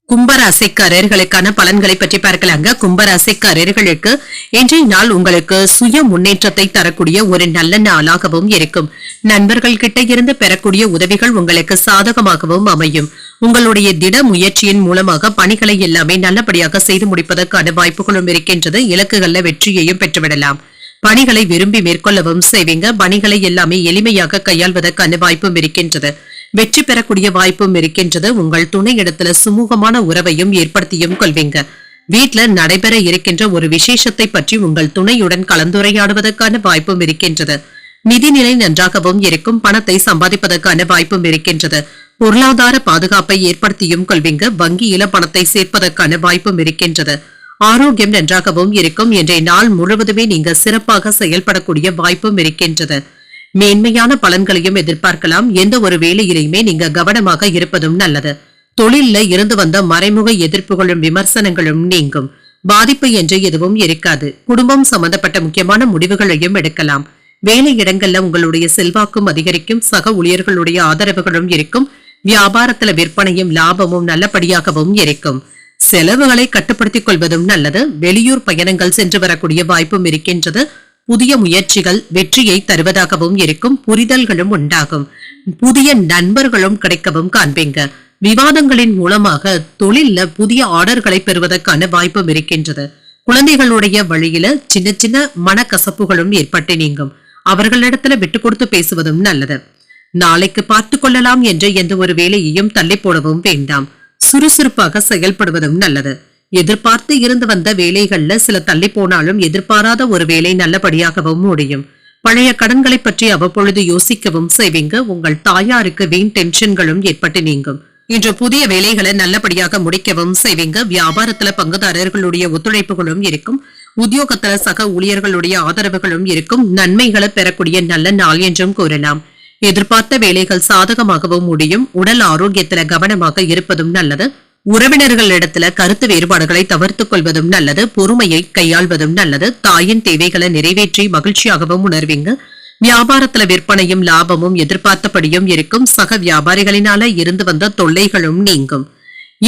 கும்பராசிக்காரர்களுக்கான பலன்களை பற்றி பார்க்கலாங்க. கும்பராசிக்காரர்களுக்கு இன்றைய நாள் உங்களுக்கு சுய முன்னேற்றத்தை தரக்கூடிய ஒரு நல்ல நாளாகவும் இருக்கும். நண்பர்கள் கிட்ட இருந்து பெறக்கூடிய உதவிகள் உங்களுக்கு சாதகமாகவும் அமையும். உங்களுடைய திட முயற்சியின் மூலமாக பணிகளை எல்லாமே நல்லபடியாக செய்து முடிப்பதற்கான வாய்ப்புகளும் இருக்கின்றது. இலக்குகள்ல வெற்றியையும் பெற்றுவிடலாம். பணிகளை விரும்பி மேற்கொள்ளவும் செய்வீங்க. பணிகளை எல்லாமே எளிமையாக கையாள்வதற்கான வாய்ப்பும் இருக்கின்றது. வெற்றி பெறக்கூடிய வாய்ப்பும் இருக்கின்றது. உங்கள் துணை இடத்துல சுமூகமான உறவையும் ஏற்படுத்தியும் கொள்வீங்க. வீட்டுல நடைபெற இருக்கின்ற ஒரு விசேஷத்தை பற்றி உங்கள் துணையுடன் கலந்துரையாடுவதற்கான வாய்ப்பும் இருக்கின்றது. நிதிநிலை நன்றாகவும் இருக்கும். பணத்தை சம்பாதிப்பதற்கான வாய்ப்பும் இருக்கின்றது. பொருளாதார பாதுகாப்பை ஏற்படுத்தியும் கொள்வீங்க. வங்கியில பணத்தை சேர்ப்பதற்கான வாய்ப்பும் இருக்கின்றது. ஆரோக்கியம் நன்றாகவும் இருக்கும். இன்றைய நாள் முழுவதுமே நீங்க சிறப்பாக செயல்படக்கூடிய வாய்ப்பும் இருக்கின்றது. மேன்மையான பலன்களையும் எதிர்பார்க்கலாம். எந்த ஒரு வேலையிலையுமே நீங்க கவனமாக இருப்பதும் நல்லது. தொழில்ல இருந்து வந்த மறைமுக எதிர்ப்புகளும் விமர்சனங்களும் நீங்கும். பாதிப்பு என்று எதுவும் இருக்காது. குடும்பம் சம்பந்தப்பட்ட முக்கியமான முடிவுகளையும் எடுக்கலாம். வேலை இடங்கள்ல உங்களுடைய செல்வாக்கும் அதிகரிக்கும். சக ஊழியர்களுடைய ஆதரவுகளும் இருக்கும். வியாபாரத்துல விற்பனையும் லாபமும் நல்லபடியாகவும் இருக்கும். செலவுகளை கட்டுப்படுத்திக் கொள்வதும் நல்லது. வெளியூர் பயணங்கள் சென்று வரக்கூடிய வாய்ப்பும் இருக்கின்றது. புதிய முயற்சிகள் வெற்றியை தருவதாகவும் இருக்கும். புரிதல்களும் உண்டாகும். புதிய நண்பர்களும் கிடைக்கவும் காண்பீங்க. விவாதங்களின் மூலமாக தொழில்ல புதிய ஆர்டர்களை பெறுவதற்கான வாய்ப்பும் இருக்கின்றது. குழந்தைகளுடைய வழியில சின்ன சின்ன மனக்கசப்புகளும் ஏற்பட்டு நீங்கும். அவர்களிடத்துல விட்டு கொடுத்து பேசுவதும் நல்லது. நாளைக்கு பார்த்து கொள்ளலாம் என்ற எந்த ஒரு வேலையையும் தள்ளி போடவும் வேண்டாம். சுறுசுறுப்பாக செயல்படுவதும் நல்லது. எதிர்பார்த்து இருந்து வந்த வேலைகள்ல சில தள்ளி போனாலும் எதிர்பாராத ஒரு வேலை நல்லபடியாகவும் முடியும். பழைய கடன்களை பற்றி அவ்வப்பொழுது யோசிக்கவும் செய்வீங்க. உங்கள் தாயாருக்கு வீண் டென்ஷன்களும் ஏற்பட்டு நீங்கும். இன்று புதிய வேலைகளை நல்லபடியாக முடிக்கவும் செய்வீங்க. வியாபாரத்துல பங்குதாரர்களுடைய ஒத்துழைப்புகளும் இருக்கும். உத்தியோகத்துல சக ஊழியர்களுடைய ஆதரவுகளும் இருக்கும். நன்மைகளை பெறக்கூடிய நல்ல நாள் என்றும் கூறலாம். எதிர்பார்த்த வேலைகள் சாதகமாகவும் முடியும். உடல் ஆரோக்கியத்துல கவனமாக இருப்பதும் நல்லது. உறவினர்களிடத்துல கருத்து வேறுபாடுகளை தவிர்த்துக் கொள்வதும் நல்லது. பொறுமையை கையாள்வதும் நல்லது. தாயின் தேவைகளை நிறைவேற்றி மகிழ்ச்சியாகவும் உணர்வீங்க. வியாபாரத்துல விற்பனையும் லாபமும் எதிர்பார்த்தபடியும் இருக்கும். சக வியாபாரிகளினால இருந்து வந்த தொல்லைகளும் நீங்கும்.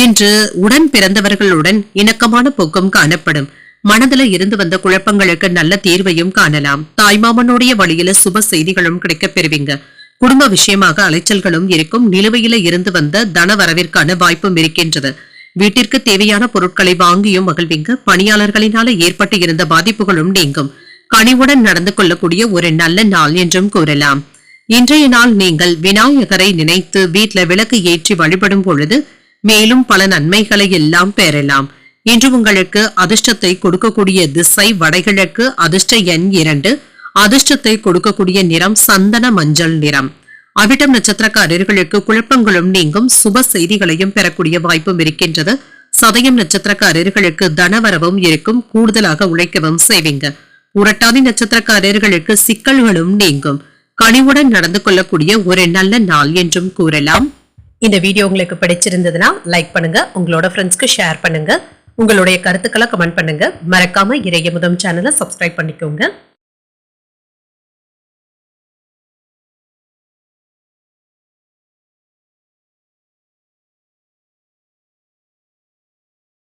இன்று உடன் பிறந்தவர்களுடன் இணக்கமான போக்கும் காணப்படும். மனதில இருந்து வந்த குழப்பங்களுக்கு நல்ல தீர்வையும் காணலாம். தாய்மாமனுடைய வழியில சுப செய்திகளும் கிடைக்கப் பெறுவீங்க. குடும்ப விஷயமாக அலைச்சல்களும் இருக்கும். நிலுவையில இருந்து வந்த தன வரவிற்கான வாய்ப்பும் இருக்கின்றது. வீட்டிற்கு தேவையான பொருட்களை வாங்கியும் மகிழ்வீங்க. பணியாளர்களினால ஏற்பட்டு இருந்த பாதிப்புகளும் நீங்கும். கனிவுடன் நடந்து கொள்ளக்கூடிய ஒரு நல்ல நாள் என்றும் கூறலாம். இன்றைய நாள் நீங்கள் விநாயகரை நினைத்து வீட்டுல விளக்கு ஏற்றி வழிபடும் பொழுது மேலும் பல நன்மைகளை எல்லாம் பெறலாம். இன்று உங்களுக்கு அதிர்ஷ்டத்தை கொடுக்கக்கூடிய திசை வடகிழக்கு. அதிர்ஷ்ட எண் 2. அதிர்ஷ்டத்தை கொடுக்கக்கூடிய நிறம் சந்தன மஞ்சள் நிறம். அவிட்டம் நட்சத்திரக்காரர்களுக்கு குழப்பங்களும் நீங்கும், சுப செய்திகளையும் பெறக்கூடிய வாய்ப்பும் இருக்கின்றது. சதயம் நட்சத்திரக்காரர்களுக்கு தனவரவும் இருக்கும், கூடுதலாக உழைக்கவும் செய்வீங்க. புரட்டாதி நட்சத்திரக்காரர்களுக்கு சிக்கல்களும் நீங்கும், கனிவுடன் நடந்து கொள்ளக்கூடிய ஒரு நல்ல நாள் என்றும் கூறலாம். இந்த வீடியோ உங்களுக்கு பிடிச்சிருந்ததுன்னா லைக் பண்ணுங்க, உங்களோட ஃப்ரெண்ட்ஸ்க்கு ஷேர் பண்ணுங்க, உங்களுடைய கருத்துக்களை கமெண்ட் பண்ணுங்க. மறக்காம இறையமுதம் சேனலை சப்ஸ்கிரைப் பண்ணிக்கோங்க.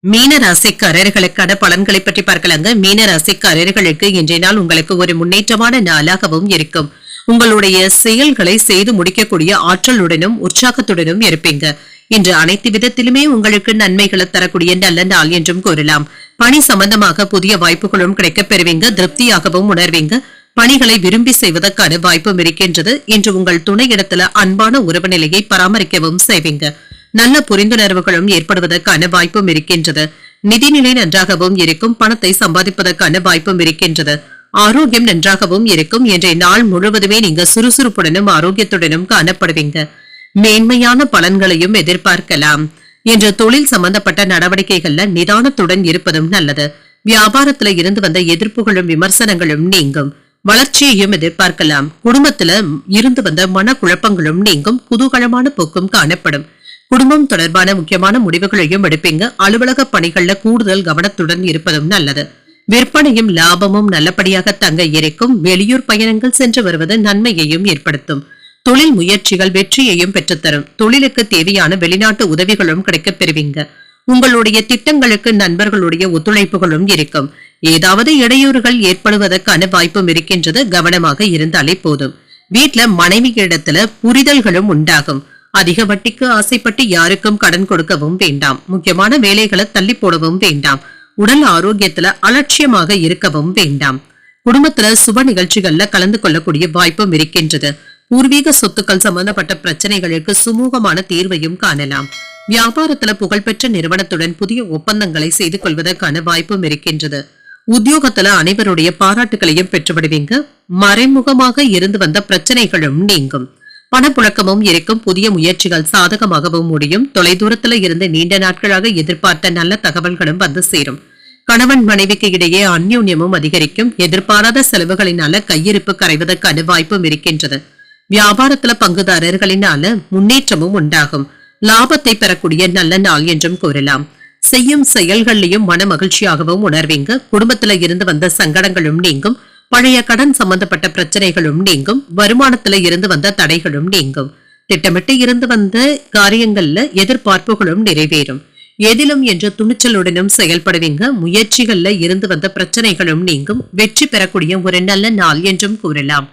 மீன ராசிக்காரர்களுக்கான பலன்களை பற்றி பார்க்கலாங்க. மீன ராசிக்காரர்களுக்கு இன்றைய நாள் உங்களுக்கு ஒரு முன்னேற்றமான நாளாகவும் இருக்கும். உங்களுடைய செயல்களை செய்து முடிக்கக்கூடிய ஆற்றலுடனும் உற்சாகத்துடனும் இருப்பீங்க. இன்று அனைத்து விதத்திலுமே உங்களுக்கு நன்மைகளை தரக்கூடிய நல்ல நாள் என்றும் கூறலாம். பணி சம்பந்தமாக புதிய வாய்ப்புகளும் கிடைக்கப் பெறுவீங்க, திருப்தியாகவும் உணர்வீங்க. பணிகளை விரும்பி செய்வதற்கான வாய்ப்பும் இருக்கின்றது. இன்று உங்கள் துணையிடத்துல அன்பான உறவு நிலையை பராமரிக்கவும் செய்வீங்க. நல்ல புரிந்துணர்வுகளும் ஏற்படுவதற்கான வாய்ப்பும் இருக்கின்றது. நிதிநிலை நன்றாகவும் இருக்கும், பணத்தை சம்பாதிப்பதற்கான வாய்ப்பும் இருக்கின்றது. ஆரோக்கியம் நன்றாகவும் இருக்கும். இன்றைய நாள் முழுவதுமே நீங்க சுறுசுறுப்புடனும் ஆரோக்கியத்துடனும் காணப்படுவீங்க. மேன்மையான பலன்களையும் எதிர்பார்க்கலாம். இன்று தொழில் சம்பந்தப்பட்ட நடவடிக்கைகள்ல நிதானத்துடன் இருப்பதும் நல்லது. வியாபாரத்துல இருந்து வந்த எதிர்ப்புகளும் விமர்சனங்களும் நீங்கும், வளர்ச்சியையும் எதிர்பார்க்கலாம். குடும்பத்துல இருந்து வந்த மனக்குழப்பங்களும் நீங்கும், குதூகலமான போக்கும் காணப்படும். குடும்பம் தொடர்பான முக்கியமான முடிவுகளையும் எடுப்பீங்க. அலுவலக பணிகள்ல கூடுதல் கவனத்துடன் இருப்பதும் நல்லது. விற்பனையும் லாபமும் நல்லபடியாக தங்க இருக்கும். வெளியூர் பயணங்கள் சென்று வருவது நன்மையையும் ஏற்படுத்தும். தொழில் முயற்சிகள் வெற்றியையும் பெற்றுத்தரும். தொழிலுக்கு தேவையான வெளிநாட்டு உதவிகளும் கிடைக்கப் பெறுவீங்க. உங்களுடைய திட்டங்களுக்கு நண்பர்களுடைய ஒத்துழைப்புகளும் இருக்கும். ஏதாவது இடையூறுகள் ஏற்படுவதற்கான வாய்ப்பும் இருக்கின்றது. கவனமாக இருந்தாலே போதும். வீட்டுல மனைவி இடத்துல புரிதல்களும் உண்டாகும். அதிக வட்டிக்கு ஆசைப்பட்டு யாருக்கும் கடன் கொடுக்கவும் வேண்டாம். முக்கியமான வேலைகளை தள்ளி போடவும் வேண்டாம். உடல் ஆரோக்கியத்துல அலட்சியமாக இருக்கவும் வேண்டாம். குடும்பத்துல சுப நிகழ்ச்சிகள்ல கலந்து கொள்ளக்கூடிய வாய்ப்பும் இருக்கின்றது. பூர்வீக சொத்துக்கள் சம்பந்தப்பட்ட பிரச்சனைகளுக்கு சுமூகமான தீர்வையும் காணலாம். வியாபாரத்துல புகழ்பெற்ற நிறுவனத்துடன் புதிய ஒப்பந்தங்களை செய்து கொள்வதற்கான வாய்ப்பும் இருக்கின்றது. உத்தியோகத்துல அனைவருடைய பாராட்டுகளையும் பெற்றுவிடுவீங்க. மறைமுகமாக இருந்து வந்த பிரச்சனைகளும் நீங்கும். பணப்புழக்கமும் இருக்கும். புதிய முயற்சிகள் சாதகமாகவும் முடியும். தொலைதூரத்துல இருந்து நீண்ட நாட்களாக எதிர்பார்த்த நல்ல தகவல்களும் வந்து சேரும். கணவன் மனைவிக்கு இடையே அந்யோன்யமும் அதிகரிக்கும். எதிர்பாராத செலவுகளினால கையிருப்பு கரைவதற்கான வாய்ப்பும் இருக்கின்றது. வியாபாரத்துல பங்குதாரர்களினால முன்னேற்றமும் உண்டாகும். லாபத்தை பெறக்கூடிய நல்ல நாள் என்றும் கூறலாம். செய்யும் செயல்களையும் மன மகிழ்ச்சியாகவும் உணர்வீங்க. குடும்பத்துல இருந்து வந்த சங்கடங்களும் நீங்கும். பழைய கடன் சம்பந்தப்பட்ட பிரச்சனைகளும் நீங்கும். வருமானத்துல இருந்து வந்த தடைகளும் நீங்கும். திட்டமிட்டு இருந்து வந்த காரியங்கள்ல எதிர்பார்ப்புகளும் நிறைவேறும். எதிலும் என்ற துணிச்சலுடனும் செயல்படுவீங்க. முயற்சிகள்ல இருந்து வந்த பிரச்சனைகளும் நீங்கும். வெற்றி பெறக்கூடிய ஒரு நல்ல நாள் என்றும் கூறலாம்.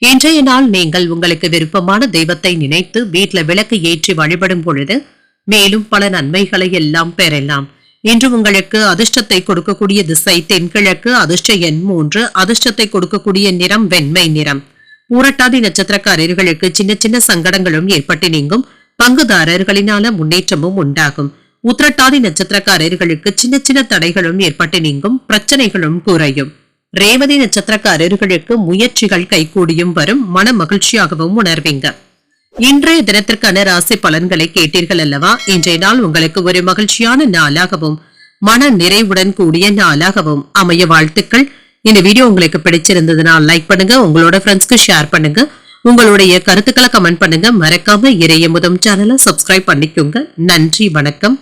இன்றைய நாள் நீங்கள் உங்களுக்கு விருப்பமான தெய்வத்தை நினைத்து வீட்டுல விளக்கு ஏற்றி வழிபடும் பொழுது மேலும் பல நன்மைகளை எல்லாம் பெறலாம். இன்று உங்களுக்கு அதிர்ஷ்டத்தை கொடுக்கக்கூடிய திசை தென்கிழக்கு, அதிர்ஷ்ட எண் 3, அதிர்ஷ்டத்தை கொடுக்கக்கூடிய நிறம் வெண்மை நிறம். பூரட்டாதி நட்சத்திரக்காரர்களுக்கு சின்ன சின்ன சங்கடங்களும் ஏற்பட்டு நீங்கும். பங்குதாரர்களினால முன்னேற்றமும் உண்டாகும். உத்திரட்டாதி நட்சத்திரக்காரர்களுக்கு சின்ன சின்ன தடைகளும் ஏற்பட்டு நீங்கும். பிரச்சனைகளும் குறையும். ரேவதி நட்சத்திரக்காரர்களுக்கு முயற்சிகள் கைகூடியும் வரும். மன மகிழ்ச்சியாகவும் உணர்வீங்க. இன்றைய தினத்திற்கான ராசி பலன்களை கேட்டீர்கள் அல்லவா? இன்றைய நாள் உங்களுக்கு ஒரு மகிழ்ச்சியான நாளாகவும் மன நிறைவுடன் கூடிய நாளாகவும் அமைய வாழ்த்துக்கள். இந்த வீடியோ உங்களுக்கு பிடிச்சிருந்ததுன்னா லைக் பண்ணுங்க, உங்களோட ஃப்ரெண்ட்ஸ்க்கு ஷேர் பண்ணுங்க, உங்களுடைய கருத்துக்களை கமெண்ட் பண்ணுங்க. மறக்காம இறையமுதம் சேனலை சப்ஸ்கிரைப் பண்ணிக்கோங்க. நன்றி, வணக்கம்.